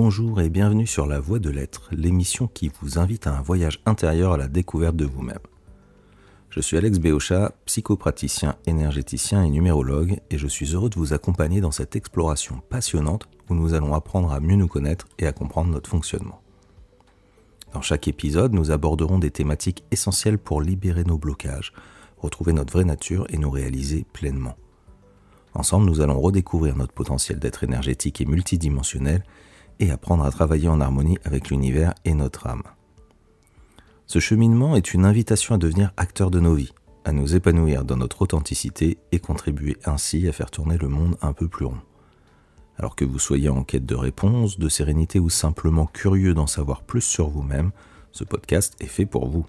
Bonjour et bienvenue sur La Voie de l'Être, l'émission qui vous invite à un voyage intérieur à la découverte de vous-même. Je suis Alex Béochat, psychopraticien, énergéticien et numérologue, et je suis heureux de vous accompagner dans cette exploration passionnante où nous allons apprendre à mieux nous connaître et à comprendre notre fonctionnement. Dans chaque épisode, nous aborderons des thématiques essentielles pour libérer nos blocages, retrouver notre vraie nature et nous réaliser pleinement. Ensemble, nous allons redécouvrir notre potentiel d'être énergétique et multidimensionnel et apprendre à travailler en harmonie avec l'univers et notre âme. Ce cheminement est une invitation à devenir acteur de nos vies, à nous épanouir dans notre authenticité et contribuer ainsi à faire tourner le monde un peu plus rond. Alors que vous soyez en quête de réponses, de sérénité ou simplement curieux d'en savoir plus sur vous-même, ce podcast est fait pour vous.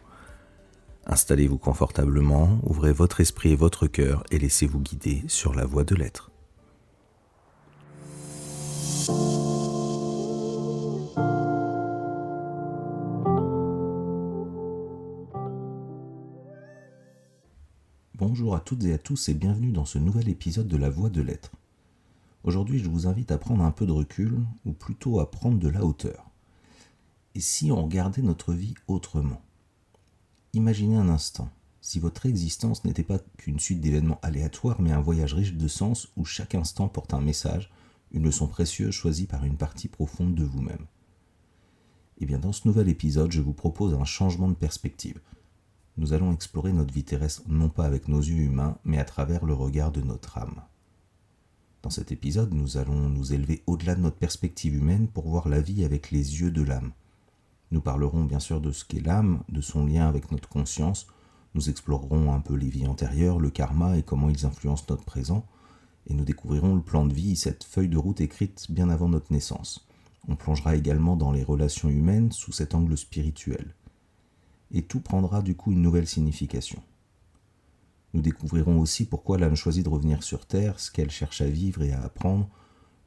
Installez-vous confortablement, ouvrez votre esprit et votre cœur et laissez-vous guider sur la voie de l'être. Bonjour à toutes et à tous et bienvenue dans ce nouvel épisode de La Voie de l'Être. Aujourd'hui, je vous invite à prendre un peu de recul, ou plutôt à prendre de la hauteur. Et si on regardait notre vie autrement ? Imaginez un instant, si votre existence n'était pas qu'une suite d'événements aléatoires, mais un voyage riche de sens où chaque instant porte un message, une leçon précieuse choisie par une partie profonde de vous-même. Et bien dans ce nouvel épisode, je vous propose un changement de perspective. Nous allons explorer notre vie terrestre non pas avec nos yeux humains, mais à travers le regard de notre âme. Dans cet épisode, nous allons nous élever au-delà de notre perspective humaine pour voir la vie avec les yeux de l'âme. Nous parlerons bien sûr de ce qu'est l'âme, de son lien avec notre conscience, nous explorerons un peu les vies antérieures, le karma et comment ils influencent notre présent, et nous découvrirons le plan de vie, cette feuille de route écrite bien avant notre naissance. On plongera également dans les relations humaines sous cet angle spirituel. Et tout prendra du coup une nouvelle signification. Nous découvrirons aussi pourquoi l'âme choisit de revenir sur Terre, ce qu'elle cherche à vivre et à apprendre,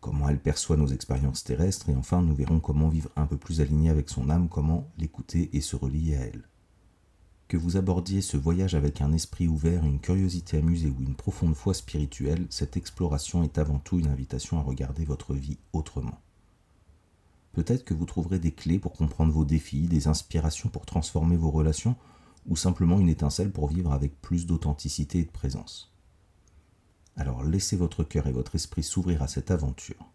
comment elle perçoit nos expériences terrestres, et enfin nous verrons comment vivre un peu plus aligné avec son âme, comment l'écouter et se relier à elle. Que vous abordiez ce voyage avec un esprit ouvert, une curiosité amusée ou une profonde foi spirituelle, cette exploration est avant tout une invitation à regarder votre vie autrement. Peut-être que vous trouverez des clés pour comprendre vos défis, des inspirations pour transformer vos relations, ou simplement une étincelle pour vivre avec plus d'authenticité et de présence. Alors laissez votre cœur et votre esprit s'ouvrir à cette aventure.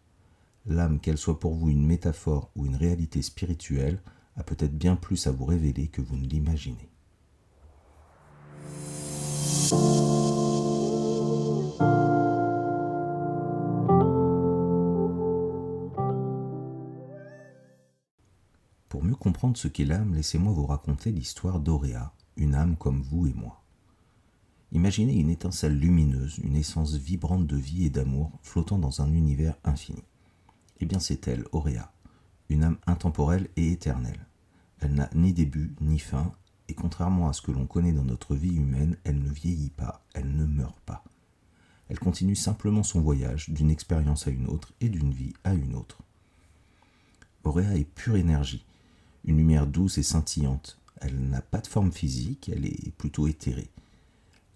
L'âme, qu'elle soit pour vous une métaphore ou une réalité spirituelle, a peut-être bien plus à vous révéler que vous ne l'imaginez. Pour mieux comprendre ce qu'est l'âme, laissez-moi vous raconter l'histoire d'Auréa, une âme comme vous et moi. Imaginez une étincelle lumineuse, une essence vibrante de vie et d'amour flottant dans un univers infini. Eh bien c'est elle, Auréa, une âme intemporelle et éternelle. Elle n'a ni début ni fin, et contrairement à ce que l'on connaît dans notre vie humaine, elle ne vieillit pas, elle ne meurt pas. Elle continue simplement son voyage d'une expérience à une autre et d'une vie à une autre. Auréa est pure énergie, une lumière douce et scintillante. Elle n'a pas de forme physique, elle est plutôt éthérée.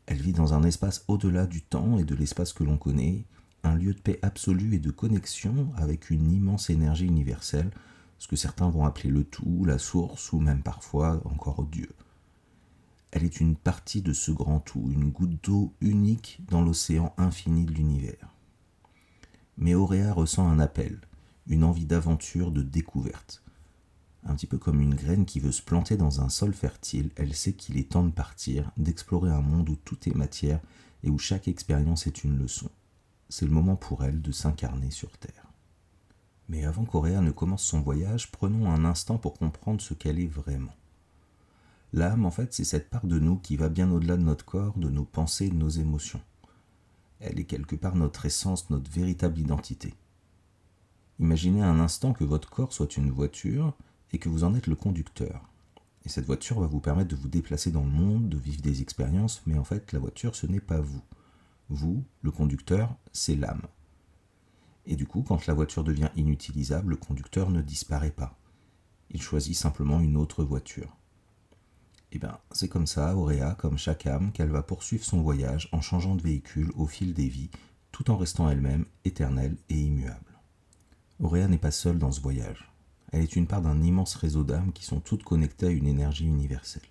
Elle vit dans un espace au-delà du temps et de l'espace que l'on connaît, un lieu de paix absolue et de connexion avec une immense énergie universelle, ce que certains vont appeler le tout, la source ou même parfois encore Dieu. Elle est une partie de ce grand tout, une goutte d'eau unique dans l'océan infini de l'univers. Mais Auréa ressent un appel, une envie d'aventure, de découverte. Un petit peu comme une graine qui veut se planter dans un sol fertile, elle sait qu'il est temps de partir, d'explorer un monde où tout est matière et où chaque expérience est une leçon. C'est le moment pour elle de s'incarner sur Terre. Mais avant qu'Auréa ne commence son voyage, prenons un instant pour comprendre ce qu'elle est vraiment. L'âme, en fait, c'est cette part de nous qui va bien au-delà de notre corps, de nos pensées et de nos émotions. Elle est quelque part notre essence, notre véritable identité. Imaginez un instant que votre corps soit une voiture et que vous en êtes le conducteur. Et cette voiture va vous permettre de vous déplacer dans le monde, de vivre des expériences, mais en fait, la voiture, ce n'est pas vous. Vous, le conducteur, c'est l'âme. Et du coup, quand la voiture devient inutilisable, le conducteur ne disparaît pas. Il choisit simplement une autre voiture. Et bien, c'est comme ça, Auréa, comme chaque âme, qu'elle va poursuivre son voyage en changeant de véhicule au fil des vies, tout en restant elle-même éternelle et immuable. Auréa n'est pas seule dans ce voyage. Elle est une part d'un immense réseau d'âmes qui sont toutes connectées à une énergie universelle.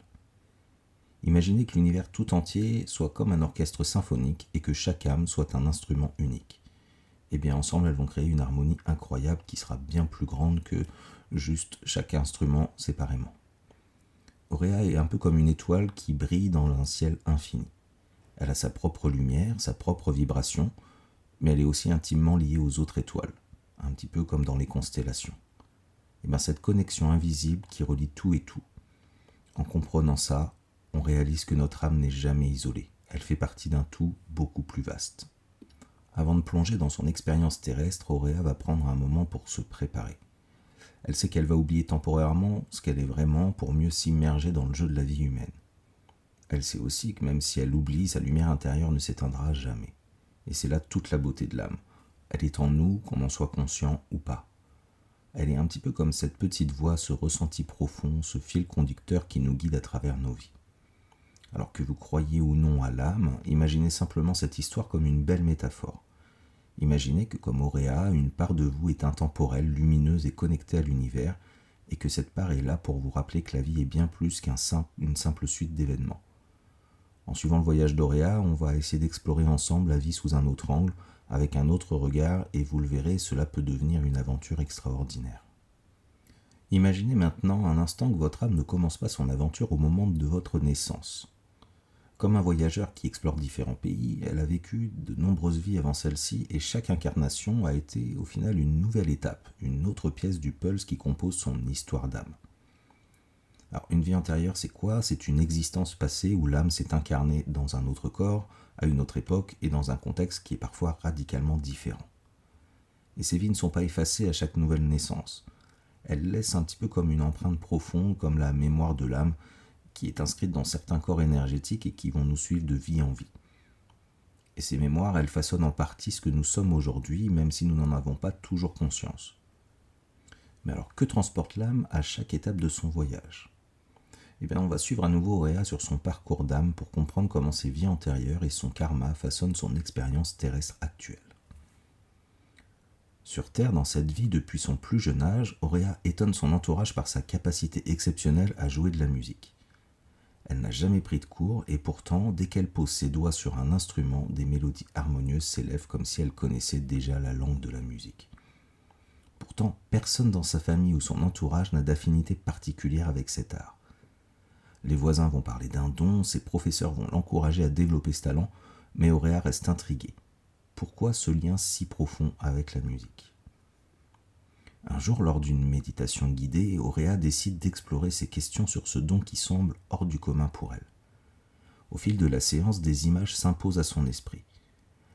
Imaginez que l'univers tout entier soit comme un orchestre symphonique et que chaque âme soit un instrument unique. Eh bien, ensemble, elles vont créer une harmonie incroyable qui sera bien plus grande que juste chaque instrument séparément. Auréa est un peu comme une étoile qui brille dans un ciel infini. Elle a sa propre lumière, sa propre vibration, mais elle est aussi intimement liée aux autres étoiles, un petit peu comme dans les constellations. Et bien cette connexion invisible qui relie tout et tout. En comprenant ça, on réalise que notre âme n'est jamais isolée. Elle fait partie d'un tout beaucoup plus vaste. Avant de plonger dans son expérience terrestre, Auréa va prendre un moment pour se préparer. Elle sait qu'elle va oublier temporairement ce qu'elle est vraiment pour mieux s'immerger dans le jeu de la vie humaine. Elle sait aussi que même si elle oublie, sa lumière intérieure ne s'éteindra jamais. Et c'est là toute la beauté de l'âme. Elle est en nous, qu'on en soit conscient ou pas. Elle est un petit peu comme cette petite voix, ce ressenti profond, ce fil conducteur qui nous guide à travers nos vies. Alors que vous croyez ou non à l'âme, imaginez simplement cette histoire comme une belle métaphore. Imaginez que comme Auréa, une part de vous est intemporelle, lumineuse et connectée à l'univers, et que cette part est là pour vous rappeler que la vie est bien plus qu'une simple suite d'événements. En suivant le voyage d'Auréa, on va essayer d'explorer ensemble la vie sous un autre angle, avec un autre regard, et vous le verrez, cela peut devenir une aventure extraordinaire. Imaginez maintenant un instant que votre âme ne commence pas son aventure au moment de votre naissance. Comme un voyageur qui explore différents pays, elle a vécu de nombreuses vies avant celle-ci et chaque incarnation a été au final une nouvelle étape, une autre pièce du puzzle qui compose son histoire d'âme. Alors une vie antérieure c'est quoi ? C'est une existence passée où l'âme s'est incarnée dans un autre corps, à une autre époque et dans un contexte qui est parfois radicalement différent. Et ces vies ne sont pas effacées à chaque nouvelle naissance. Elles laissent un petit peu comme une empreinte profonde, comme la mémoire de l'âme, qui est inscrite dans certains corps énergétiques et qui vont nous suivre de vie en vie. Et ces mémoires, elles façonnent en partie ce que nous sommes aujourd'hui, même si nous n'en avons pas toujours conscience. Mais alors, que transporte l'âme à chaque étape de son voyage ? Eh bien, on va suivre à nouveau Auréa sur son parcours d'âme pour comprendre comment ses vies antérieures et son karma façonnent son expérience terrestre actuelle. Sur Terre, dans cette vie depuis son plus jeune âge, Auréa étonne son entourage par sa capacité exceptionnelle à jouer de la musique. Elle n'a jamais pris de cours et pourtant, dès qu'elle pose ses doigts sur un instrument, des mélodies harmonieuses s'élèvent comme si elle connaissait déjà la langue de la musique. Pourtant, personne dans sa famille ou son entourage n'a d'affinité particulière avec cet art. Les voisins vont parler d'un don, ses professeurs vont l'encourager à développer ce talent, mais Auréa reste intriguée. Pourquoi ce lien si profond avec la musique ? Un jour, lors d'une méditation guidée, Auréa décide d'explorer ses questions sur ce don qui semble hors du commun pour elle. Au fil de la séance, des images s'imposent à son esprit.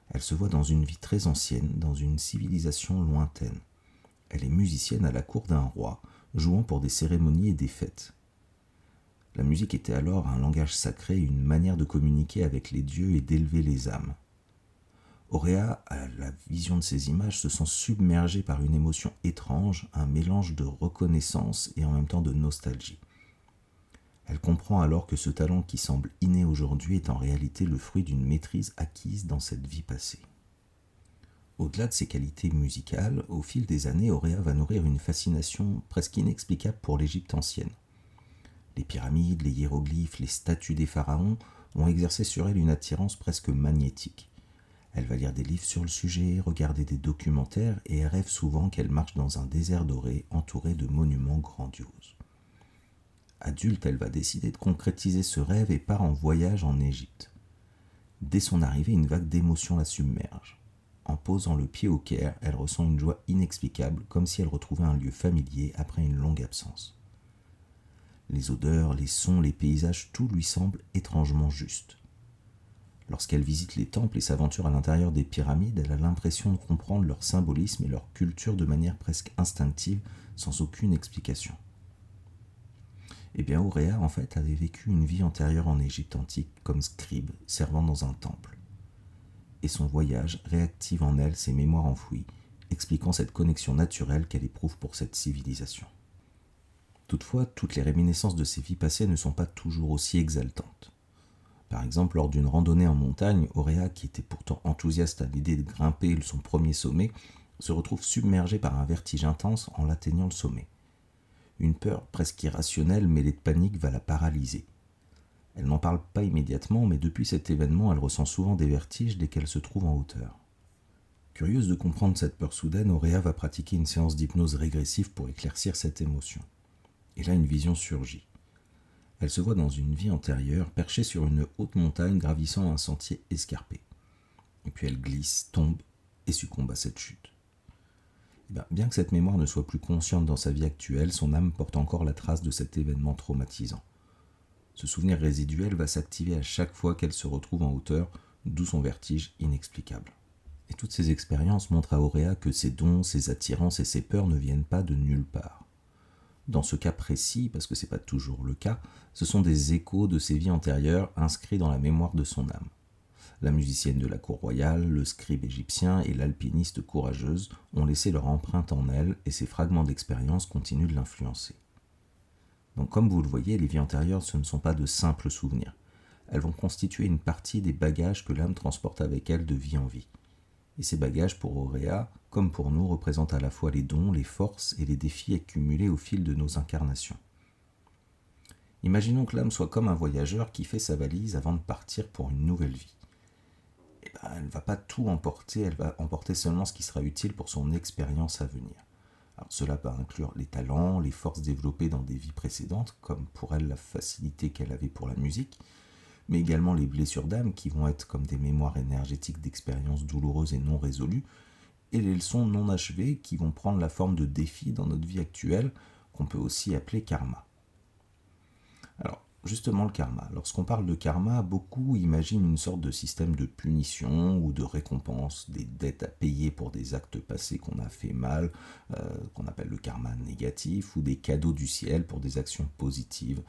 Elle se voit dans une vie très ancienne, dans une civilisation lointaine. Elle est musicienne à la cour d'un roi, jouant pour des cérémonies et des fêtes. La musique était alors un langage sacré, une manière de communiquer avec les dieux et d'élever les âmes. Auréa, à la vision de ces images, se sent submergée par une émotion étrange, un mélange de reconnaissance et en même temps de nostalgie. Elle comprend alors que ce talent qui semble inné aujourd'hui est en réalité le fruit d'une maîtrise acquise dans cette vie passée. Au-delà de ses qualités musicales, au fil des années, Auréa va nourrir une fascination presque inexplicable pour l'Égypte ancienne. Les pyramides, les hiéroglyphes, les statues des pharaons ont exercé sur elle une attirance presque magnétique. Elle va lire des livres sur le sujet, regarder des documentaires et elle rêve souvent qu'elle marche dans un désert doré entouré de monuments grandioses. Adulte, elle va décider de concrétiser ce rêve et part en voyage en Égypte. Dès son arrivée, une vague d'émotions la submerge. En posant le pied au Caire, elle ressent une joie inexplicable, comme si elle retrouvait un lieu familier après une longue absence. Les odeurs, les sons, les paysages, tout lui semble étrangement juste. Lorsqu'elle visite les temples et s'aventure à l'intérieur des pyramides, elle a l'impression de comprendre leur symbolisme et leur culture de manière presque instinctive, sans aucune explication. Eh bien, Auréa, en fait, avait vécu une vie antérieure en Égypte antique comme scribe, servant dans un temple. Et son voyage réactive en elle ses mémoires enfouies, expliquant cette connexion naturelle qu'elle éprouve pour cette civilisation. Toutefois, toutes les réminiscences de ses vies passées ne sont pas toujours aussi exaltantes. Par exemple, lors d'une randonnée en montagne, Auréa, qui était pourtant enthousiaste à l'idée de grimper son premier sommet, se retrouve submergée par un vertige intense en atteignant le sommet. Une peur presque irrationnelle mêlée de panique va la paralyser. Elle n'en parle pas immédiatement, mais depuis cet événement, elle ressent souvent des vertiges dès qu'elle se trouve en hauteur. Curieuse de comprendre cette peur soudaine, Auréa va pratiquer une séance d'hypnose régressive pour éclaircir cette émotion. Et là, une vision surgit. Elle se voit dans une vie antérieure, perchée sur une haute montagne, gravissant un sentier escarpé. Et puis elle glisse, tombe et succombe à cette chute. Bien que cette mémoire ne soit plus consciente dans sa vie actuelle, son âme porte encore la trace de cet événement traumatisant. Ce souvenir résiduel va s'activer à chaque fois qu'elle se retrouve en hauteur, d'où son vertige inexplicable. Et toutes ces expériences montrent à Auréa que ses dons, ses attirances et ses peurs ne viennent pas de nulle part. Dans ce cas précis, parce que ce n'est pas toujours le cas, ce sont des échos de ses vies antérieures inscrits dans la mémoire de son âme. La musicienne de la cour royale, le scribe égyptien et l'alpiniste courageuse ont laissé leur empreinte en elle et ces fragments d'expérience continuent de l'influencer. Donc comme vous le voyez, les vies antérieures, ce ne sont pas de simples souvenirs. Elles vont constituer une partie des bagages que l'âme transporte avec elle de vie en vie. Et ces bagages, pour Auréa, comme pour nous, représentent à la fois les dons, les forces et les défis accumulés au fil de nos incarnations. Imaginons que l'âme soit comme un voyageur qui fait sa valise avant de partir pour une nouvelle vie. Elle ne va pas tout emporter, elle va emporter seulement ce qui sera utile pour son expérience à venir. Alors cela va inclure les talents, les forces développées dans des vies précédentes, comme pour elle la facilité qu'elle avait pour la musique, mais également les blessures d'âme qui vont être comme des mémoires énergétiques d'expériences douloureuses et non résolues, et les leçons non achevées qui vont prendre la forme de défis dans notre vie actuelle, qu'on peut aussi appeler karma. Alors, justement le karma. Lorsqu'on parle de karma, beaucoup imaginent une sorte de système de punition ou de récompense, des dettes à payer pour des actes passés qu'on a fait mal, qu'on appelle le karma négatif, ou des cadeaux du ciel pour des actions positives,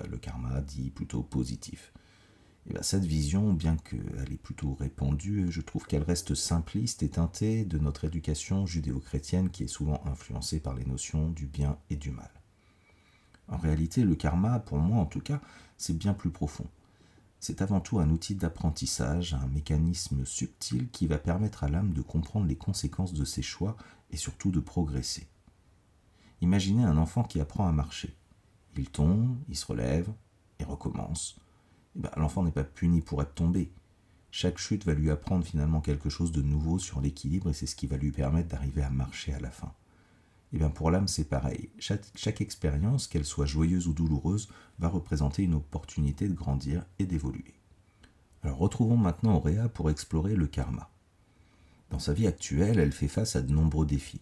le karma dit plutôt positif. Cette vision, bien qu'elle est plutôt répandue, je trouve qu'elle reste simpliste et teintée de notre éducation judéo-chrétienne qui est souvent influencée par les notions du bien et du mal. En réalité, le karma, pour moi en tout cas, c'est bien plus profond. C'est avant tout un outil d'apprentissage, un mécanisme subtil qui va permettre à l'âme de comprendre les conséquences de ses choix et surtout de progresser. Imaginez un enfant qui apprend à marcher. Il tombe, il se relève et recommence. L'enfant n'est pas puni pour être tombé. Chaque chute va lui apprendre finalement quelque chose de nouveau sur l'équilibre et c'est ce qui va lui permettre d'arriver à marcher à la fin. Pour l'âme, c'est pareil. Chaque expérience, qu'elle soit joyeuse ou douloureuse, va représenter une opportunité de grandir et d'évoluer. Alors retrouvons maintenant Auréa pour explorer le karma. Dans sa vie actuelle, elle fait face à de nombreux défis.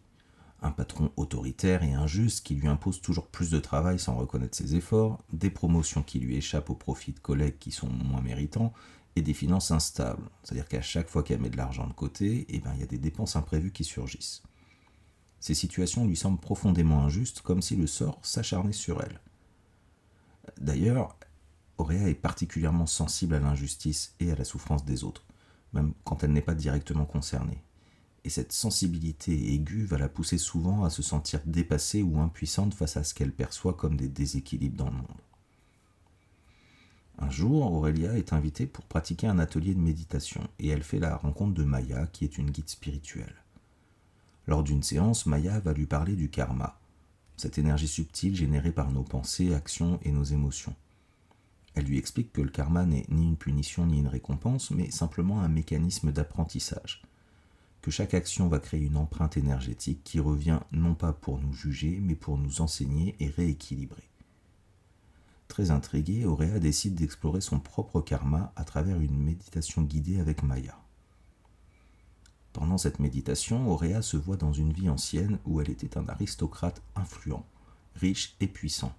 Un patron autoritaire et injuste qui lui impose toujours plus de travail sans reconnaître ses efforts, des promotions qui lui échappent au profit de collègues qui sont moins méritants, et des finances instables. C'est-à-dire qu'à chaque fois qu'elle met de l'argent de côté, il y a des dépenses imprévues qui surgissent. Ces situations lui semblent profondément injustes, comme si le sort s'acharnait sur elle. D'ailleurs, Auréa est particulièrement sensible à l'injustice et à la souffrance des autres, même quand elle n'est pas directement concernée. Et cette sensibilité aiguë va la pousser souvent à se sentir dépassée ou impuissante face à ce qu'elle perçoit comme des déséquilibres dans le monde. Un jour, Aurélia est invitée pour pratiquer un atelier de méditation et elle fait la rencontre de Maya, qui est une guide spirituelle. Lors d'une séance, Maya va lui parler du karma, cette énergie subtile générée par nos pensées, actions et nos émotions. Elle lui explique que le karma n'est ni une punition ni une récompense, mais simplement un mécanisme d'apprentissage. Que chaque action va créer une empreinte énergétique qui revient non pas pour nous juger, mais pour nous enseigner et rééquilibrer. Très intriguée, Auréa décide d'explorer son propre karma à travers une méditation guidée avec Maya. Pendant cette méditation, Auréa se voit dans une vie ancienne où elle était un aristocrate influent, riche et puissant.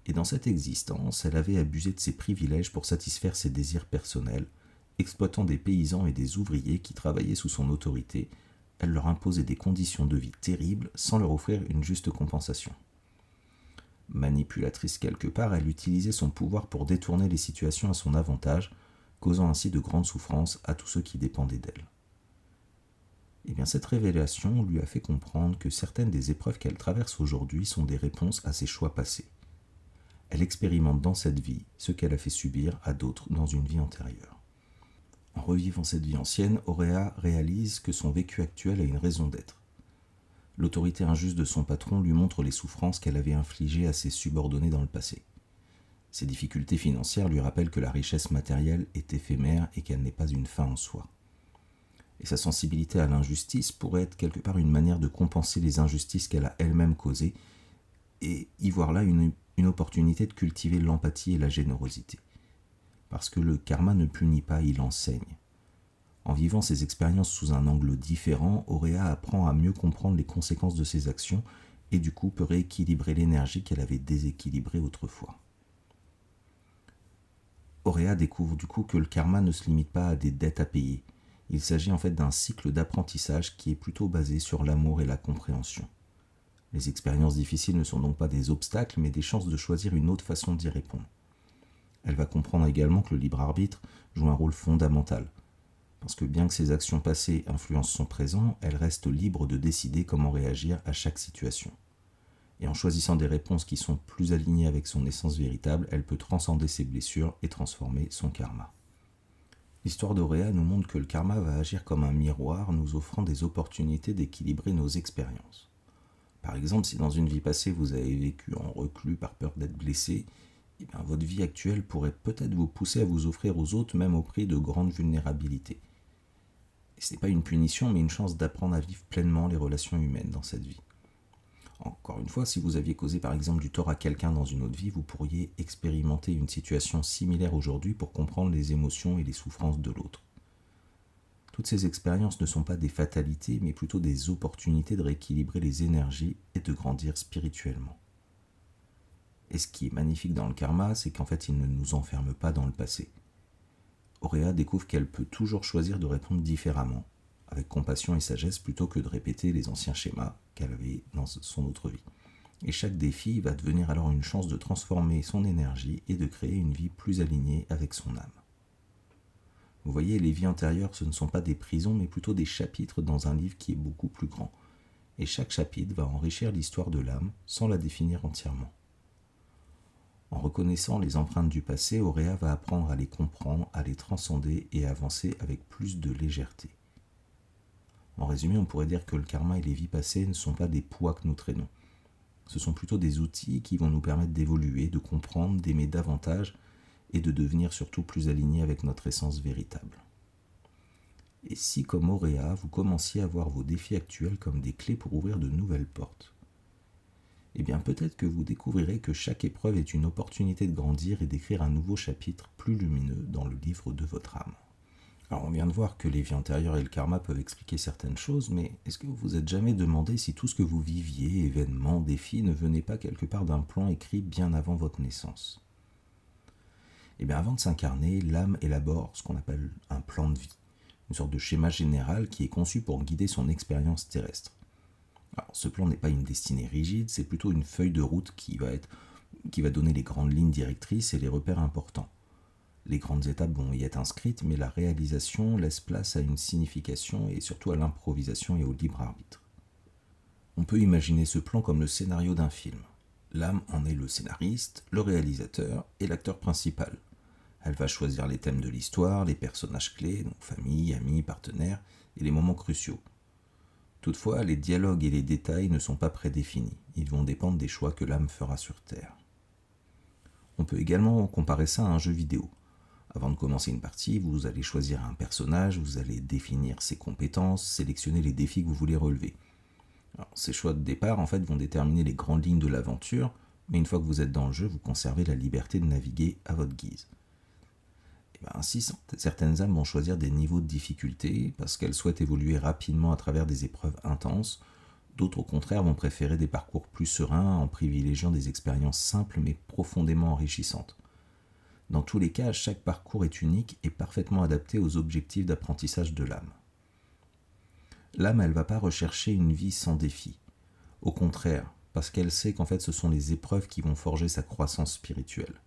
Et dans cette existence, elle avait abusé de ses privilèges pour satisfaire ses désirs personnels, exploitant des paysans et des ouvriers qui travaillaient sous son autorité. Elle leur imposait des conditions de vie terribles sans leur offrir une juste compensation. Manipulatrice quelque part, elle utilisait son pouvoir pour détourner les situations à son avantage, causant ainsi de grandes souffrances à tous ceux qui dépendaient d'elle. Cette révélation lui a fait comprendre que certaines des épreuves qu'elle traverse aujourd'hui sont des réponses à ses choix passés. Elle expérimente dans cette vie ce qu'elle a fait subir à d'autres dans une vie antérieure. En revivant cette vie ancienne, Auréa réalise que son vécu actuel a une raison d'être. L'autorité injuste de son patron lui montre les souffrances qu'elle avait infligées à ses subordonnés dans le passé. Ses difficultés financières lui rappellent que la richesse matérielle est éphémère et qu'elle n'est pas une fin en soi. Et sa sensibilité à l'injustice pourrait être quelque part une manière de compenser les injustices qu'elle a elle-même causées et y voir là une opportunité de cultiver l'empathie et la générosité. Parce que le karma ne punit pas, il enseigne. En vivant ces expériences sous un angle différent, Auréa apprend à mieux comprendre les conséquences de ses actions et du coup peut rééquilibrer l'énergie qu'elle avait déséquilibrée autrefois. Auréa découvre du coup que le karma ne se limite pas à des dettes à payer. Il s'agit en fait d'un cycle d'apprentissage qui est plutôt basé sur l'amour et la compréhension. Les expériences difficiles ne sont donc pas des obstacles, mais des chances de choisir une autre façon d'y répondre. Elle va comprendre également que le libre arbitre joue un rôle fondamental. Parce que bien que ses actions passées influencent son présent, elle reste libre de décider comment réagir à chaque situation. Et en choisissant des réponses qui sont plus alignées avec son essence véritable, elle peut transcender ses blessures et transformer son karma. L'histoire d'Auréa nous montre que le karma va agir comme un miroir, nous offrant des opportunités d'équilibrer nos expériences. Par exemple, si dans une vie passée vous avez vécu en reclus par peur d'être blessé, votre vie actuelle pourrait peut-être vous pousser à vous offrir aux autres, même au prix de grandes vulnérabilités. Et ce n'est pas une punition, mais une chance d'apprendre à vivre pleinement les relations humaines dans cette vie. Encore une fois, si vous aviez causé par exemple du tort à quelqu'un dans une autre vie, vous pourriez expérimenter une situation similaire aujourd'hui pour comprendre les émotions et les souffrances de l'autre. Toutes ces expériences ne sont pas des fatalités, mais plutôt des opportunités de rééquilibrer les énergies et de grandir spirituellement. Et ce qui est magnifique dans le karma, c'est qu'en fait, il ne nous enferme pas dans le passé. Auréa découvre qu'elle peut toujours choisir de répondre différemment, avec compassion et sagesse, plutôt que de répéter les anciens schémas qu'elle avait dans son autre vie. Et chaque défi va devenir alors une chance de transformer son énergie et de créer une vie plus alignée avec son âme. Vous voyez, les vies antérieures, ce ne sont pas des prisons, mais plutôt des chapitres dans un livre qui est beaucoup plus grand. Et chaque chapitre va enrichir l'histoire de l'âme sans la définir entièrement. En reconnaissant les empreintes du passé, Auréa va apprendre à les comprendre, à les transcender et à avancer avec plus de légèreté. En résumé, on pourrait dire que le karma et les vies passées ne sont pas des poids que nous traînons. Ce sont plutôt des outils qui vont nous permettre d'évoluer, de comprendre, d'aimer davantage et de devenir surtout plus alignés avec notre essence véritable. Et si, comme Auréa, vous commenciez à voir vos défis actuels comme des clés pour ouvrir de nouvelles portes, eh bien peut-être que vous découvrirez que chaque épreuve est une opportunité de grandir et d'écrire un nouveau chapitre plus lumineux dans le livre de votre âme. Alors on vient de voir que les vies antérieures et le karma peuvent expliquer certaines choses, mais est-ce que vous vous êtes jamais demandé si tout ce que vous viviez, événements, défis, ne venait pas quelque part d'un plan écrit bien avant votre naissance ? Eh bien avant de s'incarner, l'âme élabore ce qu'on appelle un plan de vie, une sorte de schéma général qui est conçu pour guider son expérience terrestre. Alors, ce plan n'est pas une destinée rigide, c'est plutôt une feuille de route qui va donner les grandes lignes directrices et les repères importants. Les grandes étapes vont y être inscrites, mais la réalisation laisse place à une signification et surtout à l'improvisation et au libre arbitre. On peut imaginer ce plan comme le scénario d'un film. L'âme en est le scénariste, le réalisateur et l'acteur principal. Elle va choisir les thèmes de l'histoire, les personnages clés, donc famille, amis, partenaires, et les moments cruciaux. Toutefois, les dialogues et les détails ne sont pas prédéfinis, ils vont dépendre des choix que l'âme fera sur Terre. On peut également comparer ça à un jeu vidéo. Avant de commencer une partie, vous allez choisir un personnage, vous allez définir ses compétences, sélectionner les défis que vous voulez relever. Alors, ces choix de départ en fait, vont déterminer les grandes lignes de l'aventure, mais une fois que vous êtes dans le jeu, vous conservez la liberté de naviguer à votre guise. Ainsi, certaines âmes vont choisir des niveaux de difficulté parce qu'elles souhaitent évoluer rapidement à travers des épreuves intenses. D'autres, au contraire, vont préférer des parcours plus sereins en privilégiant des expériences simples mais profondément enrichissantes. Dans tous les cas, chaque parcours est unique et parfaitement adapté aux objectifs d'apprentissage de l'âme. L'âme, elle ne va pas rechercher une vie sans défi. Au contraire, parce qu'elle sait qu'en fait ce sont les épreuves qui vont forger sa croissance spirituelle.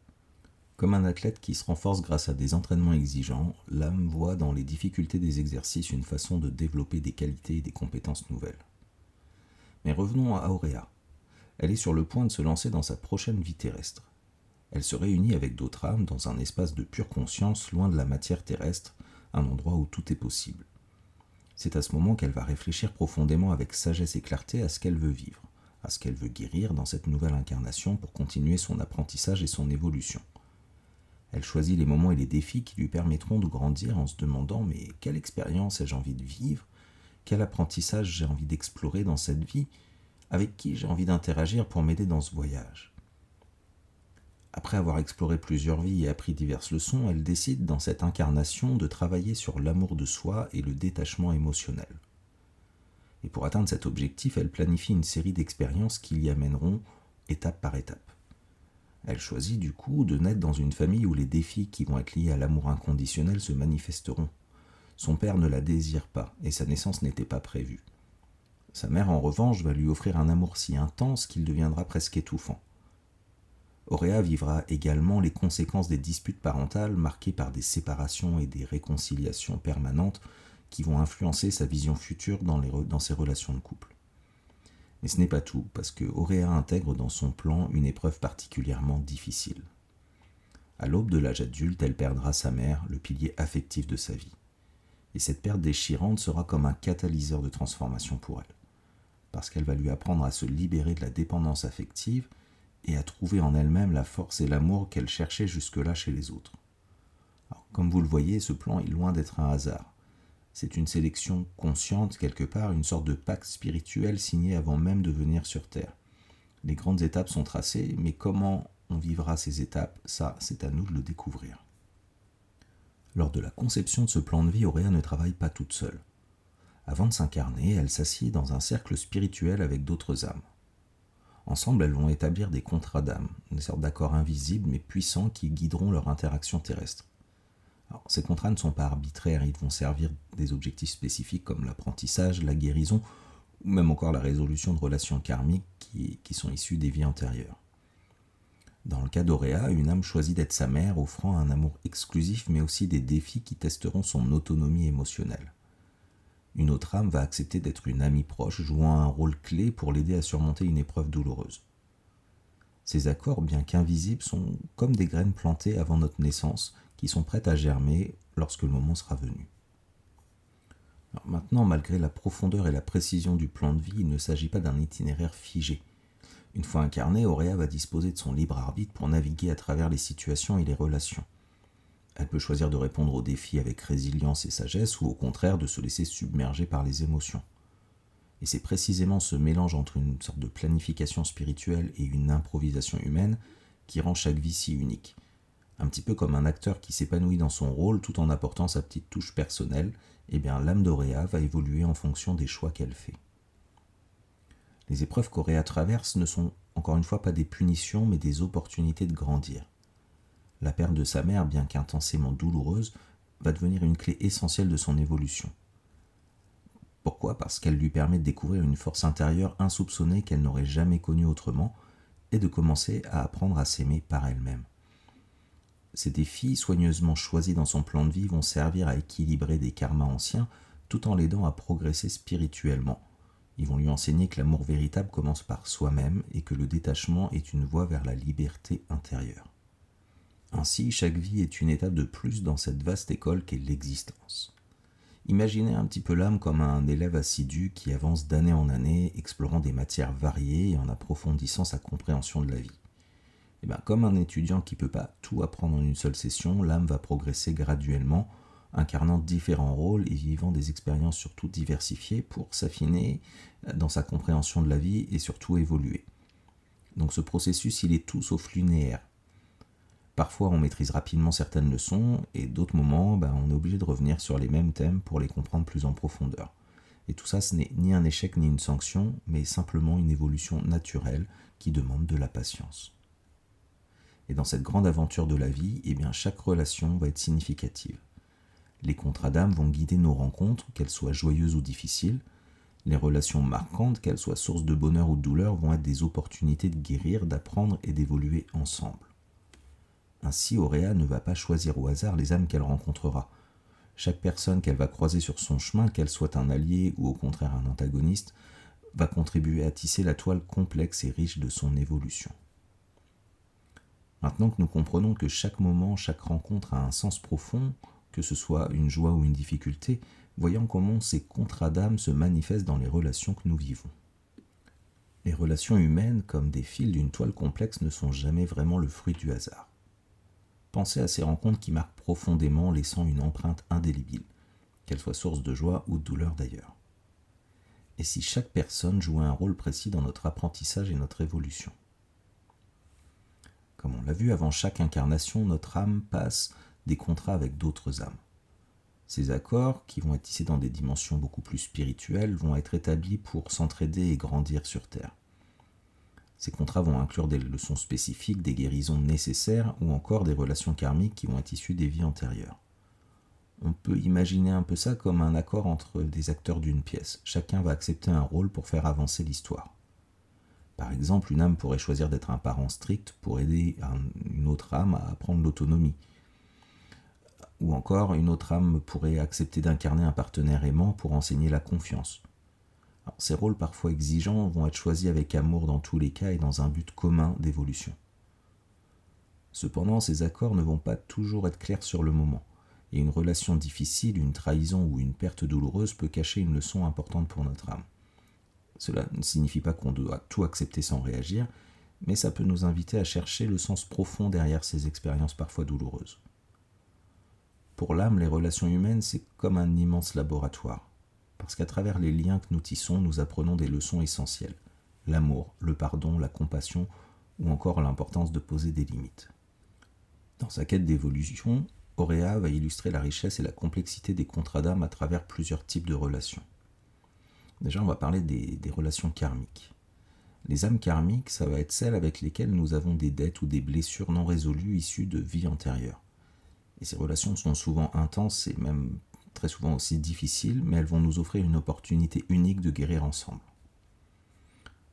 Comme un athlète qui se renforce grâce à des entraînements exigeants, l'âme voit dans les difficultés des exercices une façon de développer des qualités et des compétences nouvelles. Mais revenons à Auréa. Elle est sur le point de se lancer dans sa prochaine vie terrestre. Elle se réunit avec d'autres âmes dans un espace de pure conscience loin de la matière terrestre, un endroit où tout est possible. C'est à ce moment qu'elle va réfléchir profondément avec sagesse et clarté à ce qu'elle veut vivre, à ce qu'elle veut guérir dans cette nouvelle incarnation pour continuer son apprentissage et son évolution. Elle choisit les moments et les défis qui lui permettront de grandir en se demandant mais quelle expérience ai-je envie de vivre, quel apprentissage j'ai envie d'explorer dans cette vie, avec qui j'ai envie d'interagir pour m'aider dans ce voyage. Après avoir exploré plusieurs vies et appris diverses leçons, elle décide dans cette incarnation de travailler sur l'amour de soi et le détachement émotionnel. Et pour atteindre cet objectif, elle planifie une série d'expériences qui l'y amèneront étape par étape. Elle choisit du coup de naître dans une famille où les défis qui vont être liés à l'amour inconditionnel se manifesteront. Son père ne la désire pas et sa naissance n'était pas prévue. Sa mère en revanche va lui offrir un amour si intense qu'il deviendra presque étouffant. Auréa vivra également les conséquences des disputes parentales marquées par des séparations et des réconciliations permanentes qui vont influencer sa vision future dans ses relations de couple. Mais ce n'est pas tout, parce que Auréa intègre dans son plan une épreuve particulièrement difficile. À l'aube de l'âge adulte, elle perdra sa mère, le pilier affectif de sa vie. Et cette perte déchirante sera comme un catalyseur de transformation pour elle, parce qu'elle va lui apprendre à se libérer de la dépendance affective et à trouver en elle-même la force et l'amour qu'elle cherchait jusque-là chez les autres. Alors, comme vous le voyez, ce plan est loin d'être un hasard. C'est une sélection consciente, quelque part, une sorte de pacte spirituel signé avant même de venir sur Terre. Les grandes étapes sont tracées, mais comment on vivra ces étapes, ça, c'est à nous de le découvrir. Lors de la conception de ce plan de vie, Auréa ne travaille pas toute seule. Avant de s'incarner, elle s'assied dans un cercle spirituel avec d'autres âmes. Ensemble, elles vont établir des contrats d'âme, une sorte d'accords invisibles mais puissants qui guideront leur interaction terrestre. Alors, ces contrats ne sont pas arbitraires, ils vont servir des objectifs spécifiques comme l'apprentissage, la guérison ou même encore la résolution de relations karmiques qui sont issues des vies antérieures. Dans le cas d'Auréa, une âme choisit d'être sa mère, offrant un amour exclusif mais aussi des défis qui testeront son autonomie émotionnelle. Une autre âme va accepter d'être une amie proche, jouant un rôle clé pour l'aider à surmonter une épreuve douloureuse. Ces accords, bien qu'invisibles, sont comme des graines plantées avant notre naissance, qui sont prêtes à germer lorsque le moment sera venu. Alors maintenant, malgré la profondeur et la précision du plan de vie, il ne s'agit pas d'un itinéraire figé. Une fois incarnée, Auréa va disposer de son libre arbitre pour naviguer à travers les situations et les relations. Elle peut choisir de répondre aux défis avec résilience et sagesse ou au contraire de se laisser submerger par les émotions. Et c'est précisément ce mélange entre une sorte de planification spirituelle et une improvisation humaine qui rend chaque vie si unique. Un petit peu comme un acteur qui s'épanouit dans son rôle tout en apportant sa petite touche personnelle, eh bien l'âme d'Auréa va évoluer en fonction des choix qu'elle fait. Les épreuves qu'Auréa traverse ne sont encore une fois pas des punitions mais des opportunités de grandir. La perte de sa mère, bien qu'intensément douloureuse, va devenir une clé essentielle de son évolution. Pourquoi ? Parce qu'elle lui permet de découvrir une force intérieure insoupçonnée qu'elle n'aurait jamais connue autrement et de commencer à apprendre à s'aimer par elle-même. Ces défis, soigneusement choisis dans son plan de vie, vont servir à équilibrer des karmas anciens tout en l'aidant à progresser spirituellement. Ils vont lui enseigner que l'amour véritable commence par soi-même et que le détachement est une voie vers la liberté intérieure. Ainsi, chaque vie est une étape de plus dans cette vaste école qu'est l'existence. Imaginez un petit peu l'âme comme un élève assidu qui avance d'année en année, explorant des matières variées et en approfondissant sa compréhension de la vie. Et bien, comme un étudiant qui ne peut pas tout apprendre en une seule session, l'âme va progresser graduellement, incarnant différents rôles et vivant des expériences surtout diversifiées pour s'affiner dans sa compréhension de la vie et surtout évoluer. Donc ce processus, il est tout sauf linéaire. Parfois, on maîtrise rapidement certaines leçons et d'autres moments, on est obligé de revenir sur les mêmes thèmes pour les comprendre plus en profondeur. Et tout ça, ce n'est ni un échec ni une sanction, mais simplement une évolution naturelle qui demande de la patience. Et dans cette grande aventure de la vie, chaque relation va être significative. Les contrats d'âme vont guider nos rencontres, qu'elles soient joyeuses ou difficiles. Les relations marquantes, qu'elles soient source de bonheur ou de douleur, vont être des opportunités de guérir, d'apprendre et d'évoluer ensemble. Ainsi, Auréa ne va pas choisir au hasard les âmes qu'elle rencontrera. Chaque personne qu'elle va croiser sur son chemin, qu'elle soit un allié ou au contraire un antagoniste, va contribuer à tisser la toile complexe et riche de son évolution. Maintenant que nous comprenons que chaque moment, chaque rencontre a un sens profond, que ce soit une joie ou une difficulté, voyons comment ces contrats d'âme se manifestent dans les relations que nous vivons. Les relations humaines, comme des fils d'une toile complexe, ne sont jamais vraiment le fruit du hasard. Pensez à ces rencontres qui marquent profondément, laissant une empreinte indélébile, qu'elle soit source de joie ou de douleur d'ailleurs. Et si chaque personne jouait un rôle précis dans notre apprentissage et notre évolution? Comme on l'a vu, avant chaque incarnation, notre âme passe des contrats avec d'autres âmes. Ces accords, qui vont être tissés dans des dimensions beaucoup plus spirituelles, vont être établis pour s'entraider et grandir sur Terre. Ces contrats vont inclure des leçons spécifiques, des guérisons nécessaires ou encore des relations karmiques qui vont être issues des vies antérieures. On peut imaginer un peu ça comme un accord entre des acteurs d'une pièce. Chacun va accepter un rôle pour faire avancer l'histoire. Par exemple, une âme pourrait choisir d'être un parent strict pour aider une autre âme à apprendre l'autonomie. Ou encore, une autre âme pourrait accepter d'incarner un partenaire aimant pour enseigner la confiance. Alors, ces rôles parfois exigeants vont être choisis avec amour dans tous les cas et dans un but commun d'évolution. Cependant, ces accords ne vont pas toujours être clairs sur le moment. Et une relation difficile, une trahison ou une perte douloureuse peut cacher une leçon importante pour notre âme. Cela ne signifie pas qu'on doit tout accepter sans réagir, mais ça peut nous inviter à chercher le sens profond derrière ces expériences parfois douloureuses. Pour l'âme, les relations humaines, c'est comme un immense laboratoire, parce qu'à travers les liens que nous tissons, nous apprenons des leçons essentielles, l'amour, le pardon, la compassion, ou encore l'importance de poser des limites. Dans sa quête d'évolution, Auréa va illustrer la richesse et la complexité des contrats d'âme à travers plusieurs types de relations. Déjà, on va parler des relations karmiques. Les âmes karmiques, ça va être celles avec lesquelles nous avons des dettes ou des blessures non résolues issues de vies antérieures. Et ces relations sont souvent intenses et même très souvent aussi difficiles, mais elles vont nous offrir une opportunité unique de guérir ensemble.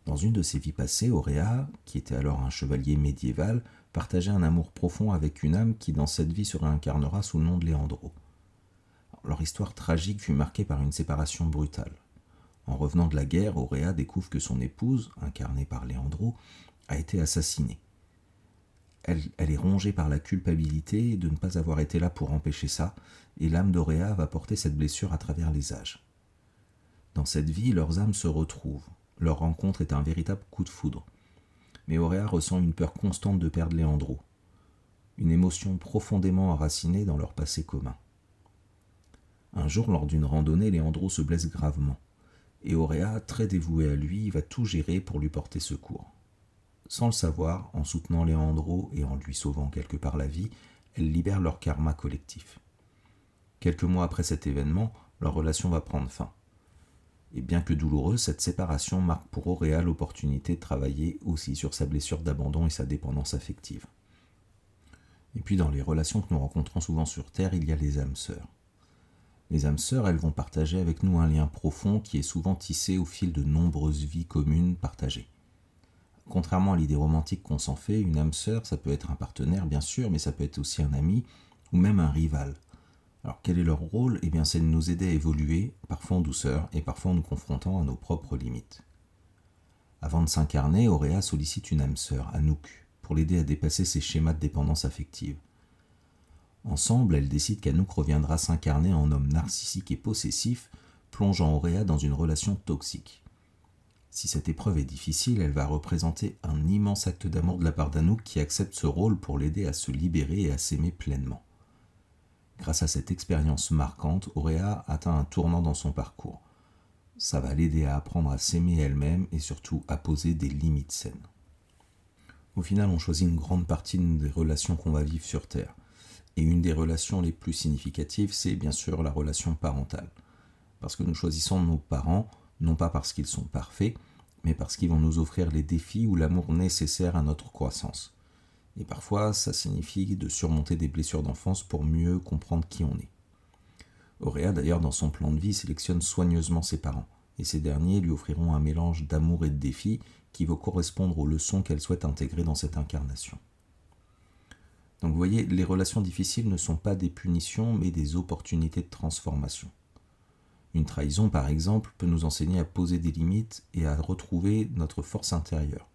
Dans une de ses vies passées, Auréa, qui était alors un chevalier médiéval, partageait un amour profond avec une âme qui dans cette vie se réincarnera sous le nom de Léandro. Leur histoire tragique fut marquée par une séparation brutale. En revenant de la guerre, Auréa découvre que son épouse, incarnée par Léandro, a été assassinée. Elle est rongée par la culpabilité de ne pas avoir été là pour empêcher ça, et l'âme d'Auréa va porter cette blessure à travers les âges. Dans cette vie, leurs âmes se retrouvent. Leur rencontre est un véritable coup de foudre. Mais Auréa ressent une peur constante de perdre Léandro, une émotion profondément enracinée dans leur passé commun. Un jour, lors d'une randonnée, Léandro se blesse gravement, et Auréa, très dévouée à lui, va tout gérer pour lui porter secours. Sans le savoir, en soutenant Léandro et en lui sauvant quelque part la vie, elle libère leur karma collectif. Quelques mois après cet événement, leur relation va prendre fin. Et bien que douloureuse, cette séparation marque pour Auréa l'opportunité de travailler aussi sur sa blessure d'abandon et sa dépendance affective. Et puis dans les relations que nous rencontrons souvent sur Terre, il y a les âmes sœurs. Les âmes sœurs, elles vont partager avec nous un lien profond qui est souvent tissé au fil de nombreuses vies communes partagées. Contrairement à l'idée romantique qu'on s'en fait, une âme sœur, ça peut être un partenaire bien sûr, mais ça peut être aussi un ami ou même un rival. Alors quel est leur rôle? Eh bien c'est de nous aider à évoluer, parfois en douceur et parfois en nous confrontant à nos propres limites. Avant de s'incarner, Auréa sollicite une âme sœur, Anouk, pour l'aider à dépasser ses schémas de dépendance affective. Ensemble, elle décide qu'Anouk reviendra s'incarner en homme narcissique et possessif, plongeant Auréa dans une relation toxique. Si cette épreuve est difficile, elle va représenter un immense acte d'amour de la part d'Anouk qui accepte ce rôle pour l'aider à se libérer et à s'aimer pleinement. Grâce à cette expérience marquante, Auréa atteint un tournant dans son parcours. Ça va l'aider à apprendre à s'aimer elle-même et surtout à poser des limites saines. Au final, on choisit une grande partie des relations qu'on va vivre sur Terre. Et une des relations les plus significatives, c'est bien sûr la relation parentale. Parce que nous choisissons nos parents, non pas parce qu'ils sont parfaits, mais parce qu'ils vont nous offrir les défis ou l'amour nécessaire à notre croissance. Et parfois, ça signifie de surmonter des blessures d'enfance pour mieux comprendre qui on est. Auréa, d'ailleurs, dans son plan de vie, sélectionne soigneusement ses parents, et ces derniers lui offriront un mélange d'amour et de défis qui va correspondre aux leçons qu'elle souhaite intégrer dans cette incarnation. Donc vous voyez, les relations difficiles ne sont pas des punitions, mais des opportunités de transformation. Une trahison, par exemple, peut nous enseigner à poser des limites et à retrouver notre force intérieure.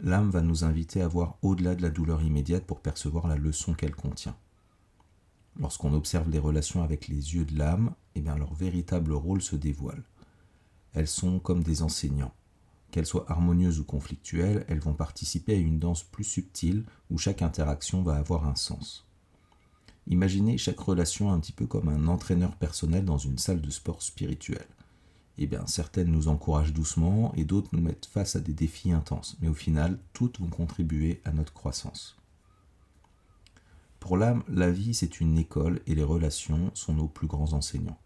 L'âme va nous inviter à voir au-delà de la douleur immédiate pour percevoir la leçon qu'elle contient. Lorsqu'on observe les relations avec les yeux de l'âme, leur véritable rôle se dévoile. Elles sont comme des enseignants. Qu'elles soient harmonieuses ou conflictuelles, elles vont participer à une danse plus subtile où chaque interaction va avoir un sens. Imaginez chaque relation un petit peu comme un entraîneur personnel dans une salle de sport spirituel. Certaines nous encouragent doucement et d'autres nous mettent face à des défis intenses, mais au final, toutes vont contribuer à notre croissance. Pour l'âme, la vie, c'est une école et les relations sont nos plus grands enseignants.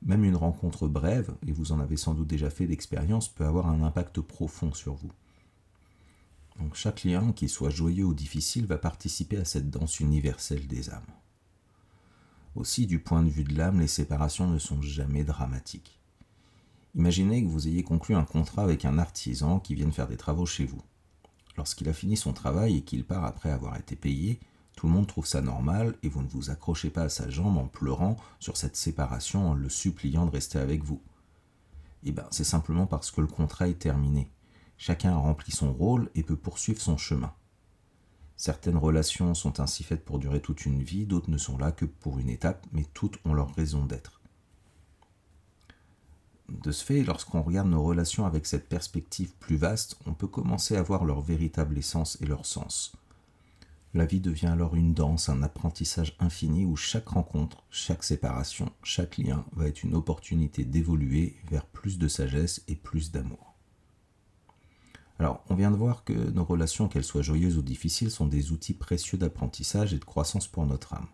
Même une rencontre brève, et vous en avez sans doute déjà fait l'expérience, peut avoir un impact profond sur vous. Donc chaque lien, qu'il soit joyeux ou difficile, va participer à cette danse universelle des âmes. Aussi, du point de vue de l'âme, les séparations ne sont jamais dramatiques. Imaginez que vous ayez conclu un contrat avec un artisan qui vienne faire des travaux chez vous. Lorsqu'il a fini son travail et qu'il part après avoir été payé, tout le monde trouve ça normal et vous ne vous accrochez pas à sa jambe en pleurant sur cette séparation en le suppliant de rester avec vous. C'est simplement parce que le contrat est terminé. Chacun a rempli son rôle et peut poursuivre son chemin. Certaines relations sont ainsi faites pour durer toute une vie, d'autres ne sont là que pour une étape, mais toutes ont leur raison d'être. De ce fait, lorsqu'on regarde nos relations avec cette perspective plus vaste, on peut commencer à voir leur véritable essence et leur sens. La vie devient alors une danse, un apprentissage infini où chaque rencontre, chaque séparation, chaque lien va être une opportunité d'évoluer vers plus de sagesse et plus d'amour. Alors, on vient de voir que nos relations, qu'elles soient joyeuses ou difficiles, sont des outils précieux d'apprentissage et de croissance pour notre âme.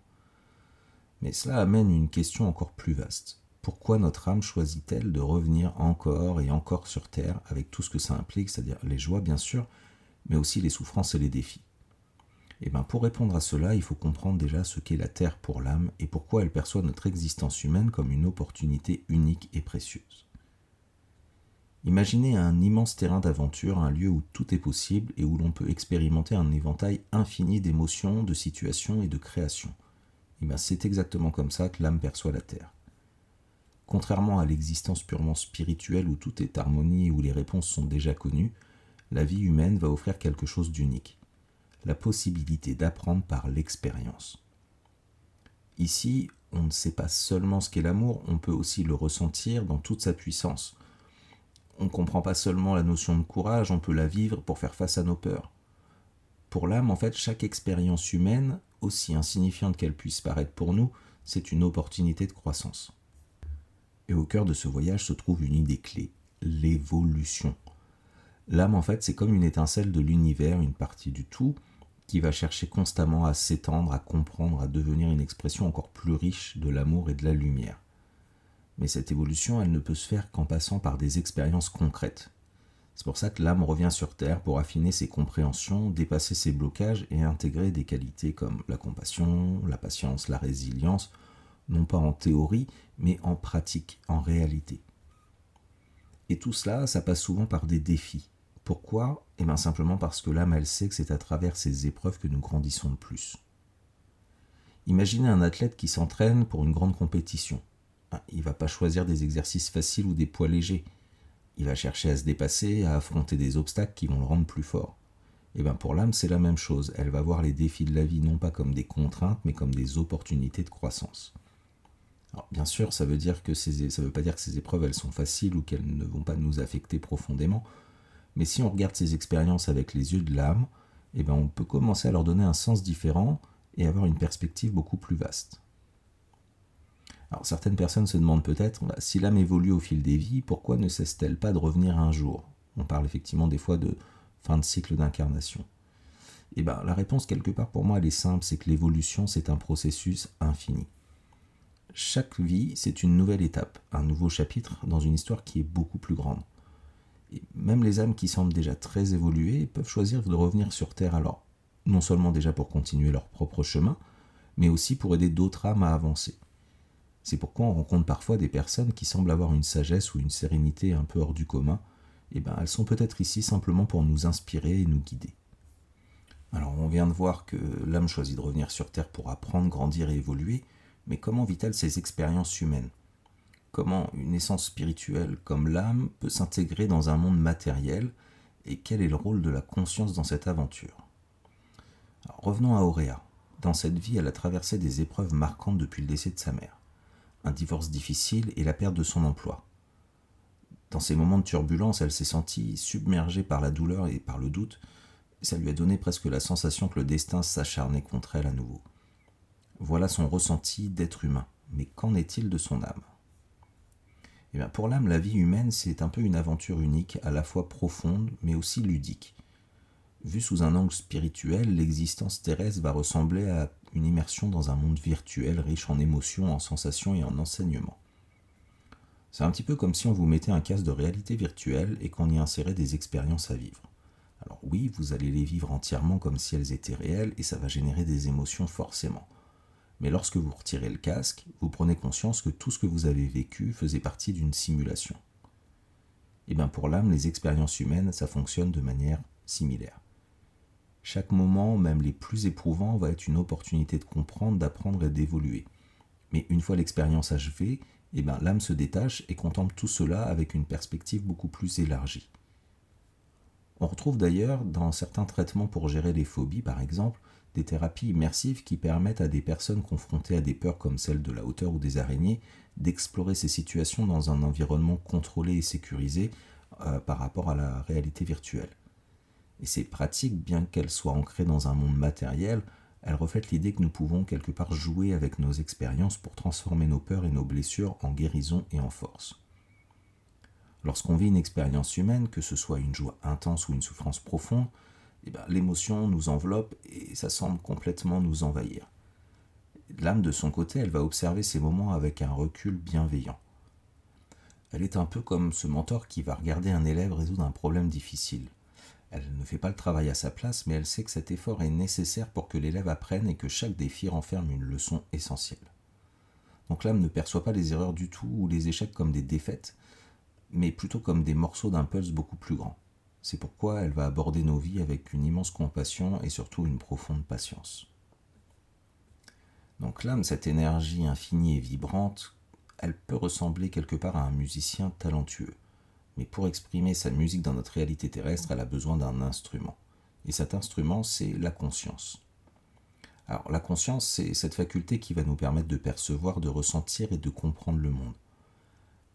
Mais cela amène une question encore plus vaste. Pourquoi notre âme choisit-elle de revenir encore et encore sur Terre avec tout ce que ça implique, c'est-à-dire les joies bien sûr, mais aussi les souffrances et les défis? Pour répondre à cela, il faut comprendre déjà ce qu'est la Terre pour l'âme et pourquoi elle perçoit notre existence humaine comme une opportunité unique et précieuse. Imaginez un immense terrain d'aventure, un lieu où tout est possible et où l'on peut expérimenter un éventail infini d'émotions, de situations et de créations. C'est exactement comme ça que l'âme perçoit la Terre. Contrairement à l'existence purement spirituelle où tout est harmonie et où les réponses sont déjà connues, la vie humaine va offrir quelque chose d'unique. La possibilité d'apprendre par l'expérience. Ici, on ne sait pas seulement ce qu'est l'amour, on peut aussi le ressentir dans toute sa puissance. On ne comprend pas seulement la notion de courage, on peut la vivre pour faire face à nos peurs. Pour l'âme, en fait, chaque expérience humaine, aussi insignifiante qu'elle puisse paraître pour nous, c'est une opportunité de croissance. Et au cœur de ce voyage se trouve une idée clé, l'évolution. L'âme, en fait, c'est comme une étincelle de l'univers, une partie du tout, qui va chercher constamment à s'étendre, à comprendre, à devenir une expression encore plus riche de l'amour et de la lumière. Mais cette évolution, elle ne peut se faire qu'en passant par des expériences concrètes. C'est pour ça que l'âme revient sur Terre pour affiner ses compréhensions, dépasser ses blocages et intégrer des qualités comme la compassion, la patience, la résilience, non pas en théorie, mais en pratique, en réalité. Et tout cela, ça passe souvent par des défis. Pourquoi ? Simplement parce que l'âme, elle sait que c'est à travers ces épreuves que nous grandissons le plus. Imaginez un athlète qui s'entraîne pour une grande compétition. Il ne va pas choisir des exercices faciles ou des poids légers. Il va chercher à se dépasser, à affronter des obstacles qui vont le rendre plus fort. Pour l'âme, c'est la même chose. Elle va voir les défis de la vie non pas comme des contraintes, mais comme des opportunités de croissance. Alors, bien sûr, ça veut pas dire que ces épreuves elles sont faciles ou qu'elles ne vont pas nous affecter profondément. Mais si on regarde ces expériences avec les yeux de l'âme, on peut commencer à leur donner un sens différent et avoir une perspective beaucoup plus vaste. Alors certaines personnes se demandent peut-être, si l'âme évolue au fil des vies, pourquoi ne cesse-t-elle pas de revenir un jour ? On parle effectivement des fois de fin de cycle d'incarnation. La réponse quelque part pour moi elle est simple, c'est que l'évolution c'est un processus infini. Chaque vie c'est une nouvelle étape, un nouveau chapitre dans une histoire qui est beaucoup plus grande. Et même les âmes qui semblent déjà très évoluées peuvent choisir de revenir sur Terre alors, non seulement déjà pour continuer leur propre chemin, mais aussi pour aider d'autres âmes à avancer. C'est pourquoi on rencontre parfois des personnes qui semblent avoir une sagesse ou une sérénité un peu hors du commun. Elles sont peut-être ici simplement pour nous inspirer et nous guider. Alors on vient de voir que l'âme choisit de revenir sur Terre pour apprendre, grandir et évoluer, mais comment vit-elle ces expériences humaines ? Comment une essence spirituelle comme l'âme peut s'intégrer dans un monde matériel et quel est le rôle de la conscience dans cette aventure ? Alors, revenons à Auréa. Dans cette vie, elle a traversé des épreuves marquantes depuis le décès de sa mère. Un divorce difficile et la perte de son emploi. Dans ces moments de turbulence, elle s'est sentie submergée par la douleur et par le doute. Ça lui a donné presque la sensation que le destin s'acharnait contre elle à nouveau. Voilà son ressenti d'être humain. Mais qu'en est-il de son âme ? Eh bien, pour l'âme, la vie humaine, c'est un peu une aventure unique, à la fois profonde, mais aussi ludique. Vue sous un angle spirituel, l'existence terrestre va ressembler à une immersion dans un monde virtuel riche en émotions, en sensations et en enseignements. C'est un petit peu comme si on vous mettait un casque de réalité virtuelle et qu'on y insérait des expériences à vivre. Alors oui, vous allez les vivre entièrement comme si elles étaient réelles et ça va générer des émotions forcément. Mais lorsque vous retirez le casque, vous prenez conscience que tout ce que vous avez vécu faisait partie d'une simulation. Et bien pour l'âme, les expériences humaines, ça fonctionne de manière similaire. Chaque moment, même les plus éprouvants, va être une opportunité de comprendre, d'apprendre et d'évoluer. Mais une fois l'expérience achevée, l'âme se détache et contemple tout cela avec une perspective beaucoup plus élargie. On retrouve d'ailleurs, dans certains traitements pour gérer les phobies par exemple, des thérapies immersives qui permettent à des personnes confrontées à des peurs comme celle de la hauteur ou des araignées d'explorer ces situations dans un environnement contrôlé et sécurisé par rapport à la réalité virtuelle. Et ces pratiques, bien qu'elles soient ancrées dans un monde matériel, elles reflètent l'idée que nous pouvons quelque part jouer avec nos expériences pour transformer nos peurs et nos blessures en guérison et en force. Lorsqu'on vit une expérience humaine, que ce soit une joie intense ou une souffrance profonde, l'émotion nous enveloppe et ça semble complètement nous envahir. L'âme, de son côté, elle va observer ces moments avec un recul bienveillant. Elle est un peu comme ce mentor qui va regarder un élève résoudre un problème difficile. Elle ne fait pas le travail à sa place, mais elle sait que cet effort est nécessaire pour que l'élève apprenne et que chaque défi renferme une leçon essentielle. Donc l'âme ne perçoit pas les erreurs du tout ou les échecs comme des défaites, mais plutôt comme des morceaux d'un puzzle beaucoup plus grand. C'est pourquoi elle va aborder nos vies avec une immense compassion et surtout une profonde patience. Donc l'âme, cette énergie infinie et vibrante, elle peut ressembler quelque part à un musicien talentueux. Mais pour exprimer sa musique dans notre réalité terrestre, elle a besoin d'un instrument. Et cet instrument, c'est la conscience. Alors la conscience, c'est cette faculté qui va nous permettre de percevoir, de ressentir et de comprendre le monde.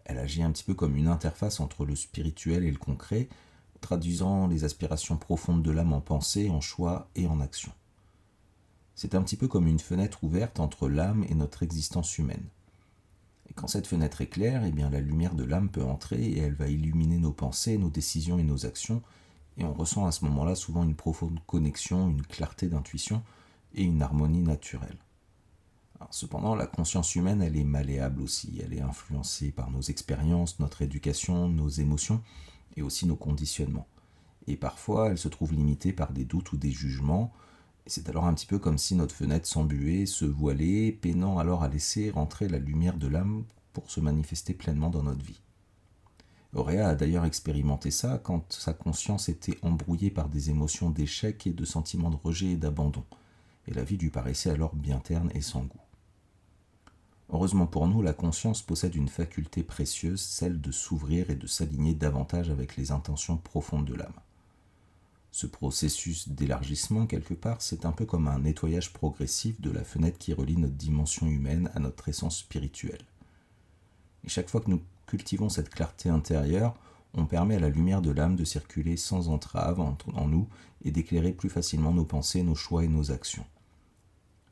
Elle agit un petit peu comme une interface entre le spirituel et le concret, traduisant les aspirations profondes de l'âme en pensée, en choix et en action. C'est un petit peu comme une fenêtre ouverte entre l'âme et notre existence humaine. Et quand cette fenêtre est claire, la lumière de l'âme peut entrer et elle va illuminer nos pensées, nos décisions et nos actions. Et on ressent à ce moment-là souvent une profonde connexion, une clarté d'intuition et une harmonie naturelle. Alors, cependant, la conscience humaine, elle est malléable aussi. Elle est influencée par nos expériences, notre éducation, nos émotions et aussi nos conditionnements. Et parfois, elle se trouve limitée par des doutes ou des jugements. Et c'est alors un petit peu comme si notre fenêtre s'embuait, se voilait, peinant alors à laisser rentrer la lumière de l'âme pour se manifester pleinement dans notre vie. Auréa a d'ailleurs expérimenté ça quand sa conscience était embrouillée par des émotions d'échec et de sentiments de rejet et d'abandon, et la vie lui paraissait alors bien terne et sans goût. Heureusement pour nous, la conscience possède une faculté précieuse, celle de s'ouvrir et de s'aligner davantage avec les intentions profondes de l'âme. Ce processus d'élargissement, quelque part, c'est un peu comme un nettoyage progressif de la fenêtre qui relie notre dimension humaine à notre essence spirituelle. Et chaque fois que nous cultivons cette clarté intérieure, on permet à la lumière de l'âme de circuler sans entrave en nous et d'éclairer plus facilement nos pensées, nos choix et nos actions.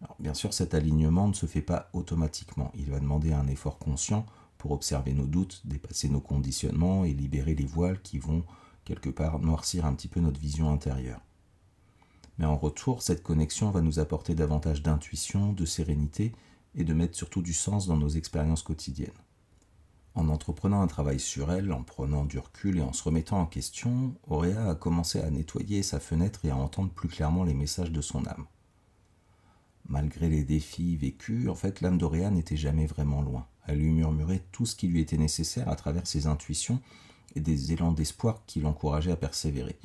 Alors, bien sûr, cet alignement ne se fait pas automatiquement. Il va demander un effort conscient pour observer nos doutes, dépasser nos conditionnements et libérer les voiles qui vont quelque part noircir un petit peu notre vision intérieure. Mais en retour, cette connexion va nous apporter davantage d'intuition, de sérénité et de mettre surtout du sens dans nos expériences quotidiennes. En entreprenant un travail sur elle, en prenant du recul et en se remettant en question, Auréa a commencé à nettoyer sa fenêtre et à entendre plus clairement les messages de son âme. Malgré les défis vécus, l'âme d'Auréa n'était jamais vraiment loin. Elle lui murmurait tout ce qui lui était nécessaire à travers ses intuitions et des élans d'espoir qui l'encourageaient à persévérer.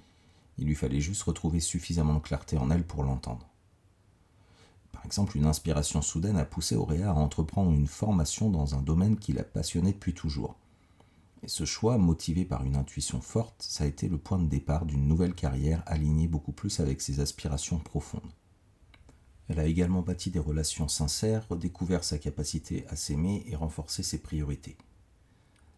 Il lui fallait juste retrouver suffisamment de clarté en elle pour l'entendre. Par exemple, une inspiration soudaine a poussé Auréa à entreprendre une formation dans un domaine qui la passionnait depuis toujours. Et ce choix, motivé par une intuition forte, ça a été le point de départ d'une nouvelle carrière alignée beaucoup plus avec ses aspirations profondes. Elle a également bâti des relations sincères, redécouvert sa capacité à s'aimer et renforcé ses priorités.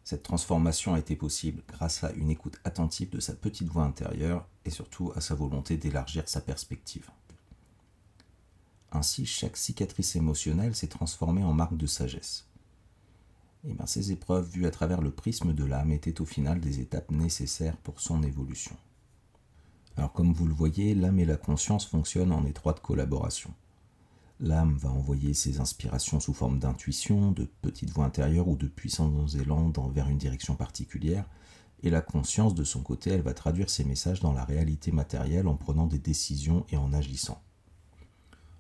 Cette transformation a été possible grâce à une écoute attentive de sa petite voix intérieure et surtout à sa volonté d'élargir sa perspective. Ainsi, chaque cicatrice émotionnelle s'est transformée en marque de sagesse. Et ces épreuves vues à travers le prisme de l'âme étaient au final des étapes nécessaires pour son évolution. Alors comme vous le voyez, l'âme et la conscience fonctionnent en étroite collaboration. L'âme va envoyer ses inspirations sous forme d'intuition, de petites voix intérieures ou de puissants élans vers une direction particulière, et la conscience, de son côté, elle va traduire ces messages dans la réalité matérielle en prenant des décisions et en agissant.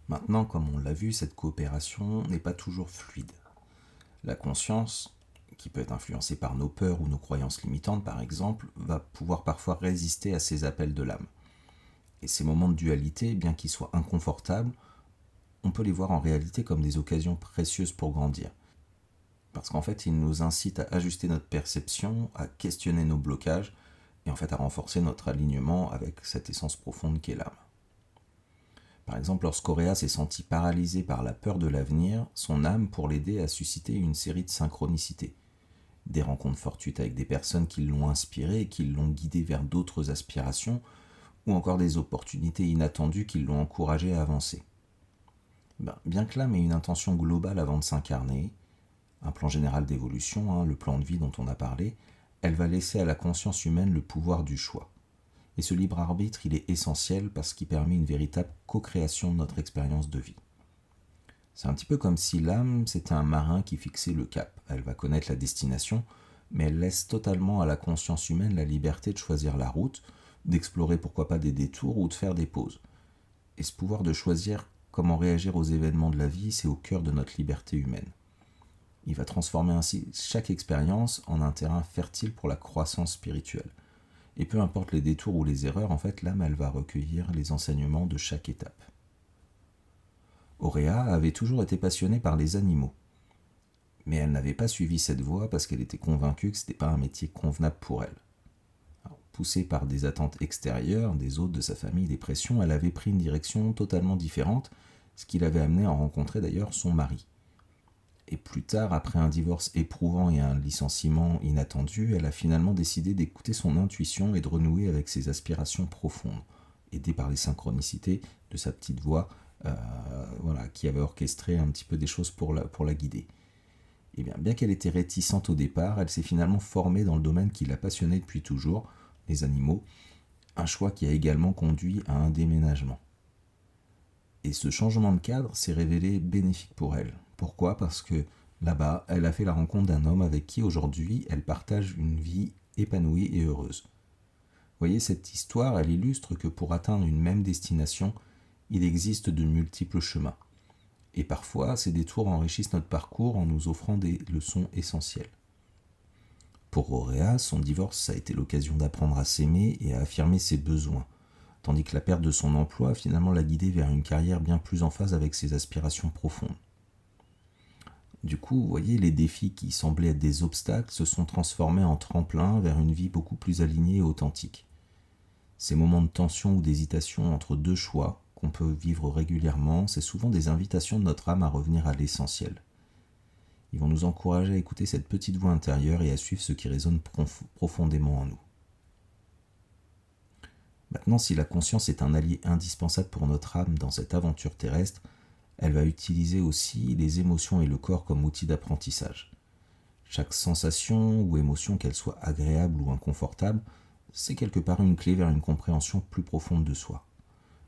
Maintenant, comme on l'a vu, cette coopération n'est pas toujours fluide. La conscience, qui peut être influencée par nos peurs ou nos croyances limitantes par exemple, va pouvoir parfois résister à ces appels de l'âme. Et ces moments de dualité, bien qu'ils soient inconfortables, on peut les voir en réalité comme des occasions précieuses pour grandir. Parce qu'en fait, ils nous incitent à ajuster notre perception, à questionner nos blocages, et en fait à renforcer notre alignement avec cette essence profonde qu'est l'âme. Par exemple, lorsqu'Auréa s'est sentie paralysée par la peur de l'avenir, son âme, pour l'aider, a suscité une série de synchronicités. Des rencontres fortuites avec des personnes qui l'ont inspirée et qui l'ont guidée vers d'autres aspirations, ou encore des opportunités inattendues qui l'ont encouragée à avancer. Bien que l'âme ait une intention globale avant de s'incarner, un plan général d'évolution, le plan de vie dont on a parlé, elle va laisser à la conscience humaine le pouvoir du choix. Et ce libre arbitre, il est essentiel parce qu'il permet une véritable co-création de notre expérience de vie. C'est un petit peu comme si l'âme, c'était un marin qui fixait le cap. Elle va connaître la destination, mais elle laisse totalement à la conscience humaine la liberté de choisir la route, d'explorer pourquoi pas des détours ou de faire des pauses. Et ce pouvoir de choisir comment réagir aux événements de la vie, c'est au cœur de notre liberté humaine. Il va transformer ainsi chaque expérience en un terrain fertile pour la croissance spirituelle. Et peu importe les détours ou les erreurs, en fait, l'âme, elle va recueillir les enseignements de chaque étape. Auréa avait toujours été passionnée par les animaux. Mais elle n'avait pas suivi cette voie parce qu'elle était convaincue que ce n'était pas un métier convenable pour elle. Alors, poussée par des attentes extérieures, des autres de sa famille, des pressions, elle avait pris une direction totalement différente, ce qui l'avait amenée à rencontrer d'ailleurs son mari. Et plus tard, après un divorce éprouvant et un licenciement inattendu, elle a finalement décidé d'écouter son intuition et de renouer avec ses aspirations profondes, aidée par les synchronicités de sa petite voix, qui avait orchestré un petit peu des choses pour la guider. Et bien qu'elle était réticente au départ, elle s'est finalement formée dans le domaine qui la passionnait depuis toujours, les animaux, un choix qui a également conduit à un déménagement. Et ce changement de cadre s'est révélé bénéfique pour elle. Pourquoi ? Parce que là-bas, elle a fait la rencontre d'un homme avec qui aujourd'hui elle partage une vie épanouie et heureuse. Vous voyez, cette histoire, elle illustre que pour atteindre une même destination, il existe de multiples chemins. Et parfois, ces détours enrichissent notre parcours en nous offrant des leçons essentielles. Pour Auréa, son divorce a été l'occasion d'apprendre à s'aimer et à affirmer ses besoins, tandis que la perte de son emploi a finalement l'a guidée vers une carrière bien plus en phase avec ses aspirations profondes. Du coup, vous voyez, les défis qui semblaient être des obstacles se sont transformés en tremplins vers une vie beaucoup plus alignée et authentique. Ces moments de tension ou d'hésitation entre deux choix qu'on peut vivre régulièrement, c'est souvent des invitations de notre âme à revenir à l'essentiel. Ils vont nous encourager à écouter cette petite voix intérieure et à suivre ce qui résonne profondément en nous. Maintenant, si la conscience est un allié indispensable pour notre âme dans cette aventure terrestre, elle va utiliser aussi les émotions et le corps comme outil d'apprentissage. Chaque sensation ou émotion, qu'elle soit agréable ou inconfortable, c'est quelque part une clé vers une compréhension plus profonde de soi.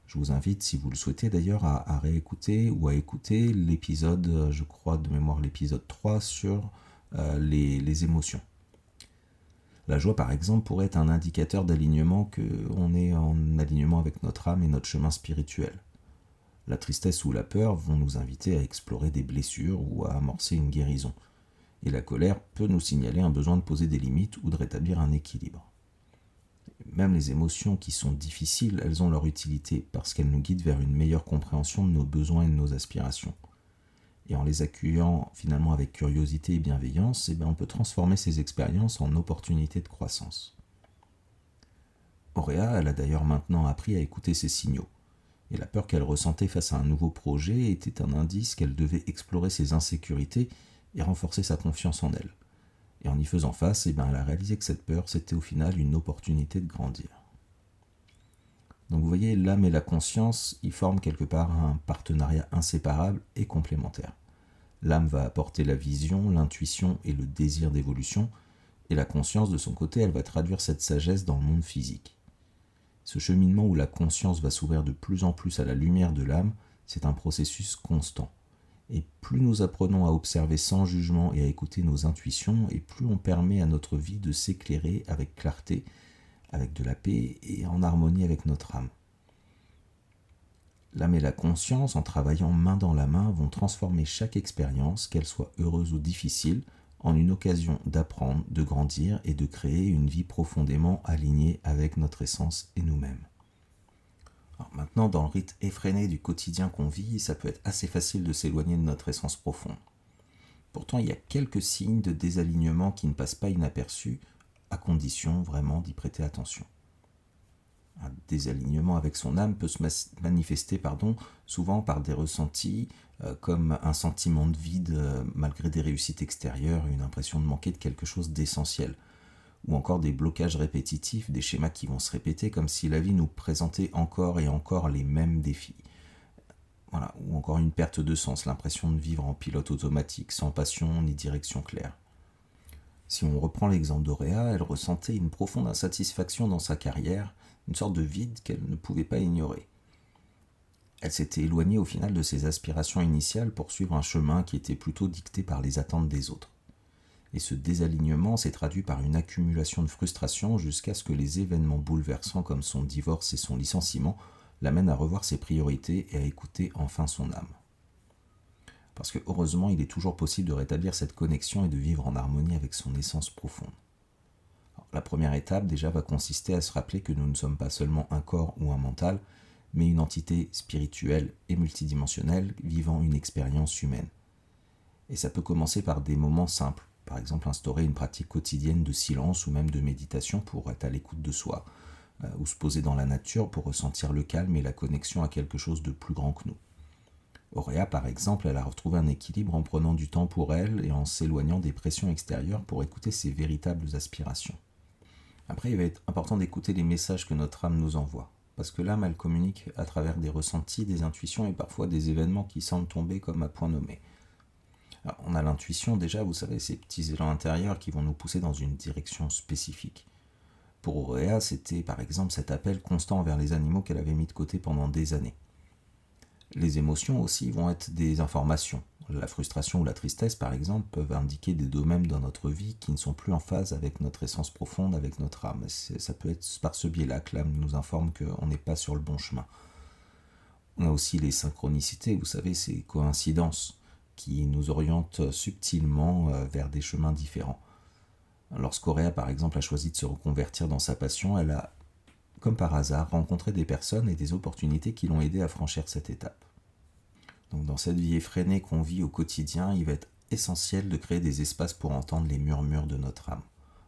Je vous invite, si vous le souhaitez d'ailleurs, à réécouter ou à écouter l'épisode, je crois de mémoire l'épisode 3 sur les émotions. La joie, par exemple, pourrait être un indicateur d'alignement qu'on est en alignement avec notre âme et notre chemin spirituel. La tristesse ou la peur vont nous inviter à explorer des blessures ou à amorcer une guérison. Et la colère peut nous signaler un besoin de poser des limites ou de rétablir un équilibre. Même les émotions qui sont difficiles, elles ont leur utilité parce qu'elles nous guident vers une meilleure compréhension de nos besoins et de nos aspirations. Et en les accueillant finalement avec curiosité et bienveillance, on peut transformer ces expériences en opportunités de croissance. Auréa, elle a d'ailleurs maintenant appris à écouter ses signaux. Et la peur qu'elle ressentait face à un nouveau projet était un indice qu'elle devait explorer ses insécurités et renforcer sa confiance en elle. Et en y faisant face, elle a réalisé que cette peur, c'était au final une opportunité de grandir. Donc vous voyez, l'âme et la conscience, ils forment quelque part un partenariat inséparable et complémentaire. L'âme va apporter la vision, l'intuition et le désir d'évolution, et la conscience, de son côté, elle va traduire cette sagesse dans le monde physique. Ce cheminement où la conscience va s'ouvrir de plus en plus à la lumière de l'âme, c'est un processus constant. Et plus nous apprenons à observer sans jugement et à écouter nos intuitions, et plus on permet à notre vie de s'éclairer avec clarté, avec de la paix et en harmonie avec notre âme. L'âme et la conscience, en travaillant main dans la main, vont transformer chaque expérience, qu'elle soit heureuse ou difficile, en une occasion d'apprendre, de grandir et de créer une vie profondément alignée avec notre essence et nous-mêmes. Alors maintenant, dans le rythme effréné du quotidien qu'on vit, ça peut être assez facile de s'éloigner de notre essence profonde. Pourtant, il y a quelques signes de désalignement qui ne passent pas inaperçus, à condition vraiment d'y prêter attention. Un désalignement avec son âme peut se manifester souvent par des ressentis comme un sentiment de vide malgré des réussites extérieures, une impression de manquer de quelque chose d'essentiel, ou encore des blocages répétitifs, des schémas qui vont se répéter comme si la vie nous présentait encore et encore les mêmes défis. Voilà, ou encore une perte de sens, l'impression de vivre en pilote automatique, sans passion ni direction claire. Si on reprend l'exemple d'Auréa, elle ressentait une profonde insatisfaction dans sa carrière, une sorte de vide qu'elle ne pouvait pas ignorer. Elle s'était éloignée au final de ses aspirations initiales pour suivre un chemin qui était plutôt dicté par les attentes des autres. Et ce désalignement s'est traduit par une accumulation de frustration jusqu'à ce que les événements bouleversants comme son divorce et son licenciement l'amènent à revoir ses priorités et à écouter enfin son âme. Parce que heureusement, il est toujours possible de rétablir cette connexion et de vivre en harmonie avec son essence profonde. La première étape déjà va consister à se rappeler que nous ne sommes pas seulement un corps ou un mental, mais une entité spirituelle et multidimensionnelle vivant une expérience humaine. Et ça peut commencer par des moments simples, par exemple instaurer une pratique quotidienne de silence ou même de méditation pour être à l'écoute de soi, ou se poser dans la nature pour ressentir le calme et la connexion à quelque chose de plus grand que nous. Auréa, par exemple, elle a retrouvé un équilibre en prenant du temps pour elle et en s'éloignant des pressions extérieures pour écouter ses véritables aspirations. Après, il va être important d'écouter les messages que notre âme nous envoie, parce que l'âme, elle communique à travers des ressentis, des intuitions et parfois des événements qui semblent tomber comme à point nommé. Alors, on a l'intuition déjà, vous savez, ces petits élans intérieurs qui vont nous pousser dans une direction spécifique. Pour Auréa, c'était par exemple cet appel constant envers les animaux qu'elle avait mis de côté pendant des années. Les émotions aussi vont être des informations. La frustration ou la tristesse, par exemple, peuvent indiquer des domaines dans notre vie qui ne sont plus en phase avec notre essence profonde, avec notre âme. Ça peut être par ce biais-là que l'âme nous informe qu'on n'est pas sur le bon chemin. On a aussi les synchronicités, vous savez, ces coïncidences qui nous orientent subtilement vers des chemins différents. Lorsqu'Auréa, par exemple, a choisi de se reconvertir dans sa passion, elle a, comme par hasard, rencontré des personnes et des opportunités qui l'ont aidé à franchir cette étape. Donc dans cette vie effrénée qu'on vit au quotidien, il va être essentiel de créer des espaces pour entendre les murmures de notre âme.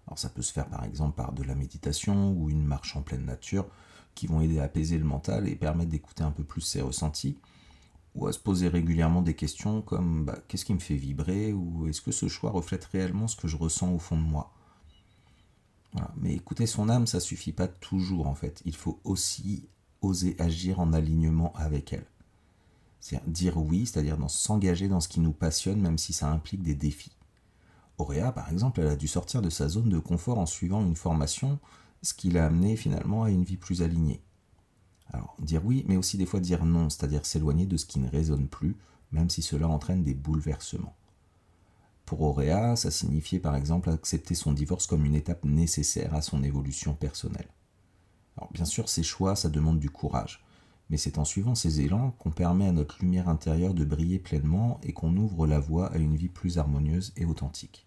Alors ça peut se faire par exemple par de la méditation ou une marche en pleine nature qui vont aider à apaiser le mental et permettre d'écouter un peu plus ses ressentis, ou à se poser régulièrement des questions comme qu'est-ce qui me fait vibrer, ou est-ce que ce choix reflète réellement ce que je ressens au fond de moi. Voilà. Mais écouter son âme, ça suffit pas toujours en fait. Il faut aussi oser agir en alignement avec elle. C'est-à-dire dire oui, c'est-à-dire s'engager dans ce qui nous passionne, même si ça implique des défis. Auréa, par exemple, elle a dû sortir de sa zone de confort en suivant une formation, ce qui l'a amené finalement à une vie plus alignée. Alors, dire oui, mais aussi des fois dire non, c'est-à-dire s'éloigner de ce qui ne résonne plus, même si cela entraîne des bouleversements. Pour Auréa, ça signifiait par exemple accepter son divorce comme une étape nécessaire à son évolution personnelle. Alors bien sûr, ces choix, ça demande du courage, mais c'est en suivant ces élans qu'on permet à notre lumière intérieure de briller pleinement et qu'on ouvre la voie à une vie plus harmonieuse et authentique.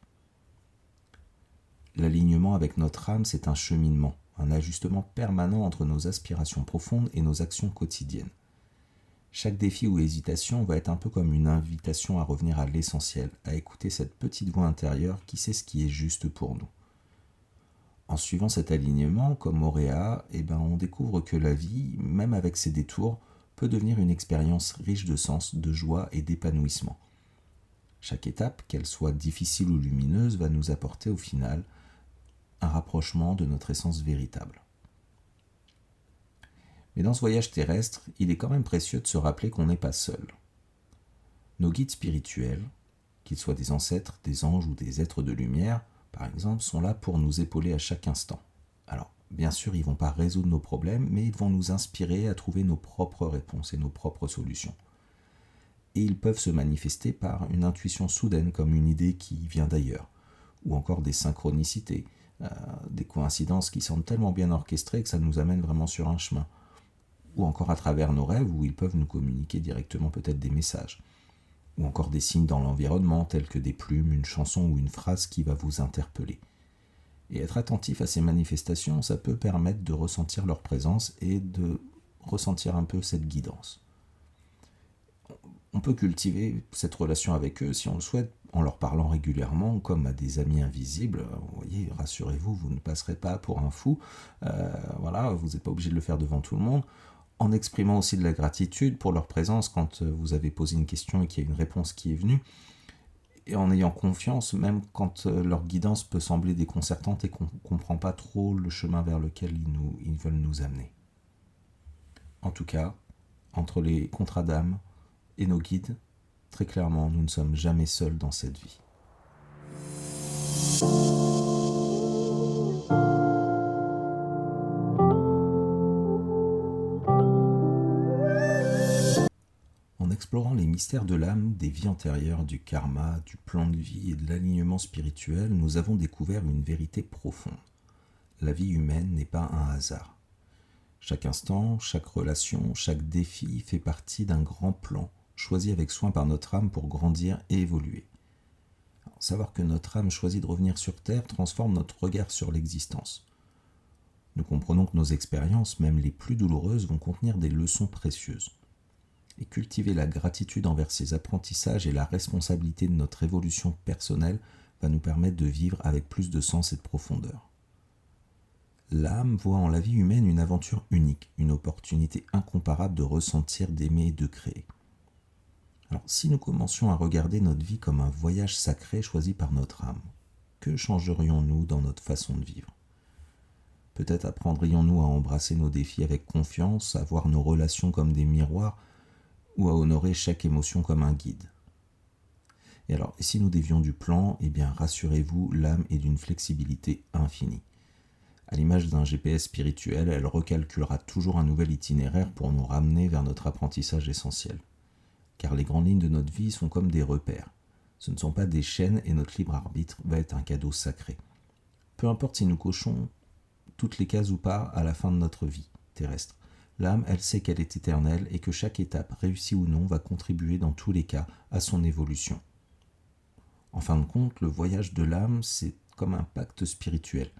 L'alignement avec notre âme, c'est un cheminement, un ajustement permanent entre nos aspirations profondes et nos actions quotidiennes. Chaque défi ou hésitation va être un peu comme une invitation à revenir à l'essentiel, à écouter cette petite voix intérieure qui sait ce qui est juste pour nous. En suivant cet alignement, comme Auréa, on découvre que la vie, même avec ses détours, peut devenir une expérience riche de sens, de joie et d'épanouissement. Chaque étape, qu'elle soit difficile ou lumineuse, va nous apporter au final un rapprochement de notre essence véritable. Mais dans ce voyage terrestre, il est quand même précieux de se rappeler qu'on n'est pas seul. Nos guides spirituels, qu'ils soient des ancêtres, des anges ou des êtres de lumière, par exemple, sont là pour nous épauler à chaque instant. Alors, bien sûr, ils ne vont pas résoudre nos problèmes, mais ils vont nous inspirer à trouver nos propres réponses et nos propres solutions. Et ils peuvent se manifester par une intuition soudaine, comme une idée qui vient d'ailleurs, ou encore des synchronicités, des coïncidences qui semblent tellement bien orchestrées que ça nous amène vraiment sur un chemin, ou encore à travers nos rêves où ils peuvent nous communiquer directement peut-être des messages, ou encore des signes dans l'environnement tels que des plumes, une chanson ou une phrase qui va vous interpeller. Et être attentif à ces manifestations, ça peut permettre de ressentir leur présence et de ressentir un peu cette guidance. On peut cultiver cette relation avec eux si on le souhaite, en leur parlant régulièrement comme à des amis invisibles. Vous voyez, rassurez-vous, vous ne passerez pas pour un fou. Voilà, vous n'êtes pas obligé de le faire devant tout le monde. En exprimant aussi de la gratitude pour leur présence quand vous avez posé une question et qu'il y a une réponse qui est venue. Et en ayant confiance, même quand leur guidance peut sembler déconcertante et qu'on ne comprend pas trop le chemin vers lequel ils veulent nous amener. En tout cas, entre les contrats d'âme et nos guides, très clairement, nous ne sommes jamais seuls dans cette vie. En explorant les mystères de l'âme, des vies antérieures, du karma, du plan de vie et de l'alignement spirituel, nous avons découvert une vérité profonde. La vie humaine n'est pas un hasard. Chaque instant, chaque relation, chaque défi fait partie d'un grand plan, choisi avec soin par notre âme pour grandir et évoluer. Alors, savoir que notre âme choisit de revenir sur Terre transforme notre regard sur l'existence. Nous comprenons que nos expériences, même les plus douloureuses, vont contenir des leçons précieuses. Et cultiver la gratitude envers ces apprentissages et la responsabilité de notre évolution personnelle va nous permettre de vivre avec plus de sens et de profondeur. L'âme voit en la vie humaine une aventure unique, une opportunité incomparable de ressentir, d'aimer et de créer. Alors, si nous commencions à regarder notre vie comme un voyage sacré choisi par notre âme, que changerions-nous dans notre façon de vivre ? Peut-être apprendrions-nous à embrasser nos défis avec confiance, à voir nos relations comme des miroirs, ou à honorer chaque émotion comme un guide. Et alors, si nous dévions du plan, eh bien, rassurez-vous, l'âme est d'une flexibilité infinie. À l'image d'un GPS spirituel, elle recalculera toujours un nouvel itinéraire pour nous ramener vers notre apprentissage essentiel. Car les grandes lignes de notre vie sont comme des repères. Ce ne sont pas des chaînes et notre libre arbitre va être un cadeau sacré. Peu importe si nous cochons toutes les cases ou pas à la fin de notre vie terrestre. L'âme, elle sait qu'elle est éternelle et que chaque étape, réussie ou non, va contribuer dans tous les cas à son évolution. En fin de compte, le voyage de l'âme, c'est comme un pacte spirituel.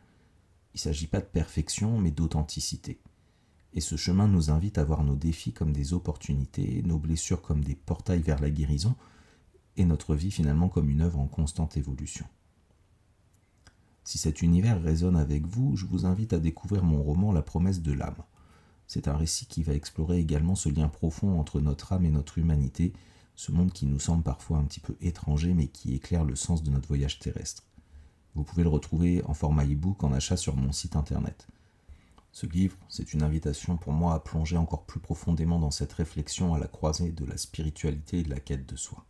Il ne s'agit pas de perfection, mais d'authenticité. Et ce chemin nous invite à voir nos défis comme des opportunités, nos blessures comme des portails vers la guérison, et notre vie finalement comme une œuvre en constante évolution. Si cet univers résonne avec vous, je vous invite à découvrir mon roman La promesse de l'âme. C'est un récit qui va explorer également ce lien profond entre notre âme et notre humanité, ce monde qui nous semble parfois un petit peu étranger mais qui éclaire le sens de notre voyage terrestre. Vous pouvez le retrouver en format e-book en achat sur mon site internet. Ce livre, c'est une invitation pour moi à plonger encore plus profondément dans cette réflexion à la croisée de la spiritualité et de la quête de soi.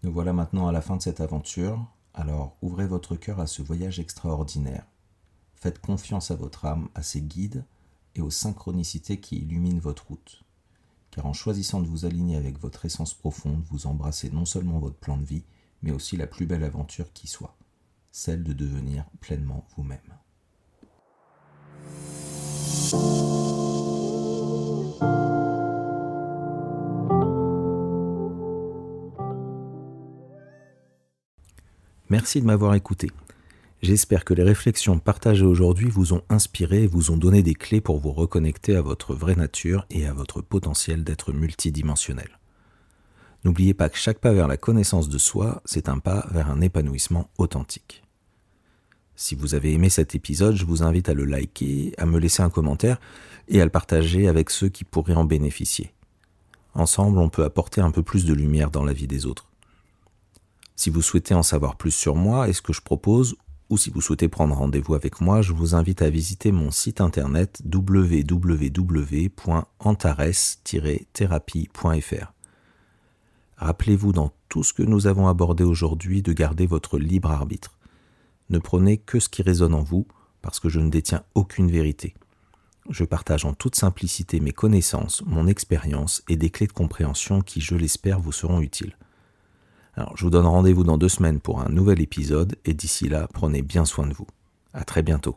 Nous voilà maintenant à la fin de cette aventure, alors ouvrez votre cœur à ce voyage extraordinaire. Faites confiance à votre âme, à ses guides et aux synchronicités qui illuminent votre route. Car en choisissant de vous aligner avec votre essence profonde, vous embrassez non seulement votre plan de vie, mais aussi la plus belle aventure qui soit, celle de devenir pleinement vous-même. Merci de m'avoir écouté. J'espère que les réflexions partagées aujourd'hui vous ont inspiré et vous ont donné des clés pour vous reconnecter à votre vraie nature et à votre potentiel d'être multidimensionnel. N'oubliez pas que chaque pas vers la connaissance de soi, c'est un pas vers un épanouissement authentique. Si vous avez aimé cet épisode, je vous invite à le liker, à me laisser un commentaire et à le partager avec ceux qui pourraient en bénéficier. Ensemble, on peut apporter un peu plus de lumière dans la vie des autres. Si vous souhaitez en savoir plus sur moi et ce que je propose, ou si vous souhaitez prendre rendez-vous avec moi, je vous invite à visiter mon site internet www.antares-thérapie.fr. Rappelez-vous dans tout ce que nous avons abordé aujourd'hui de garder votre libre arbitre. Ne prenez que ce qui résonne en vous, parce que je ne détiens aucune vérité. Je partage en toute simplicité mes connaissances, mon expérience et des clés de compréhension qui, je l'espère, vous seront utiles. Alors, je vous donne rendez-vous dans 2 semaines pour un nouvel épisode et d'ici là, prenez bien soin de vous. À très bientôt.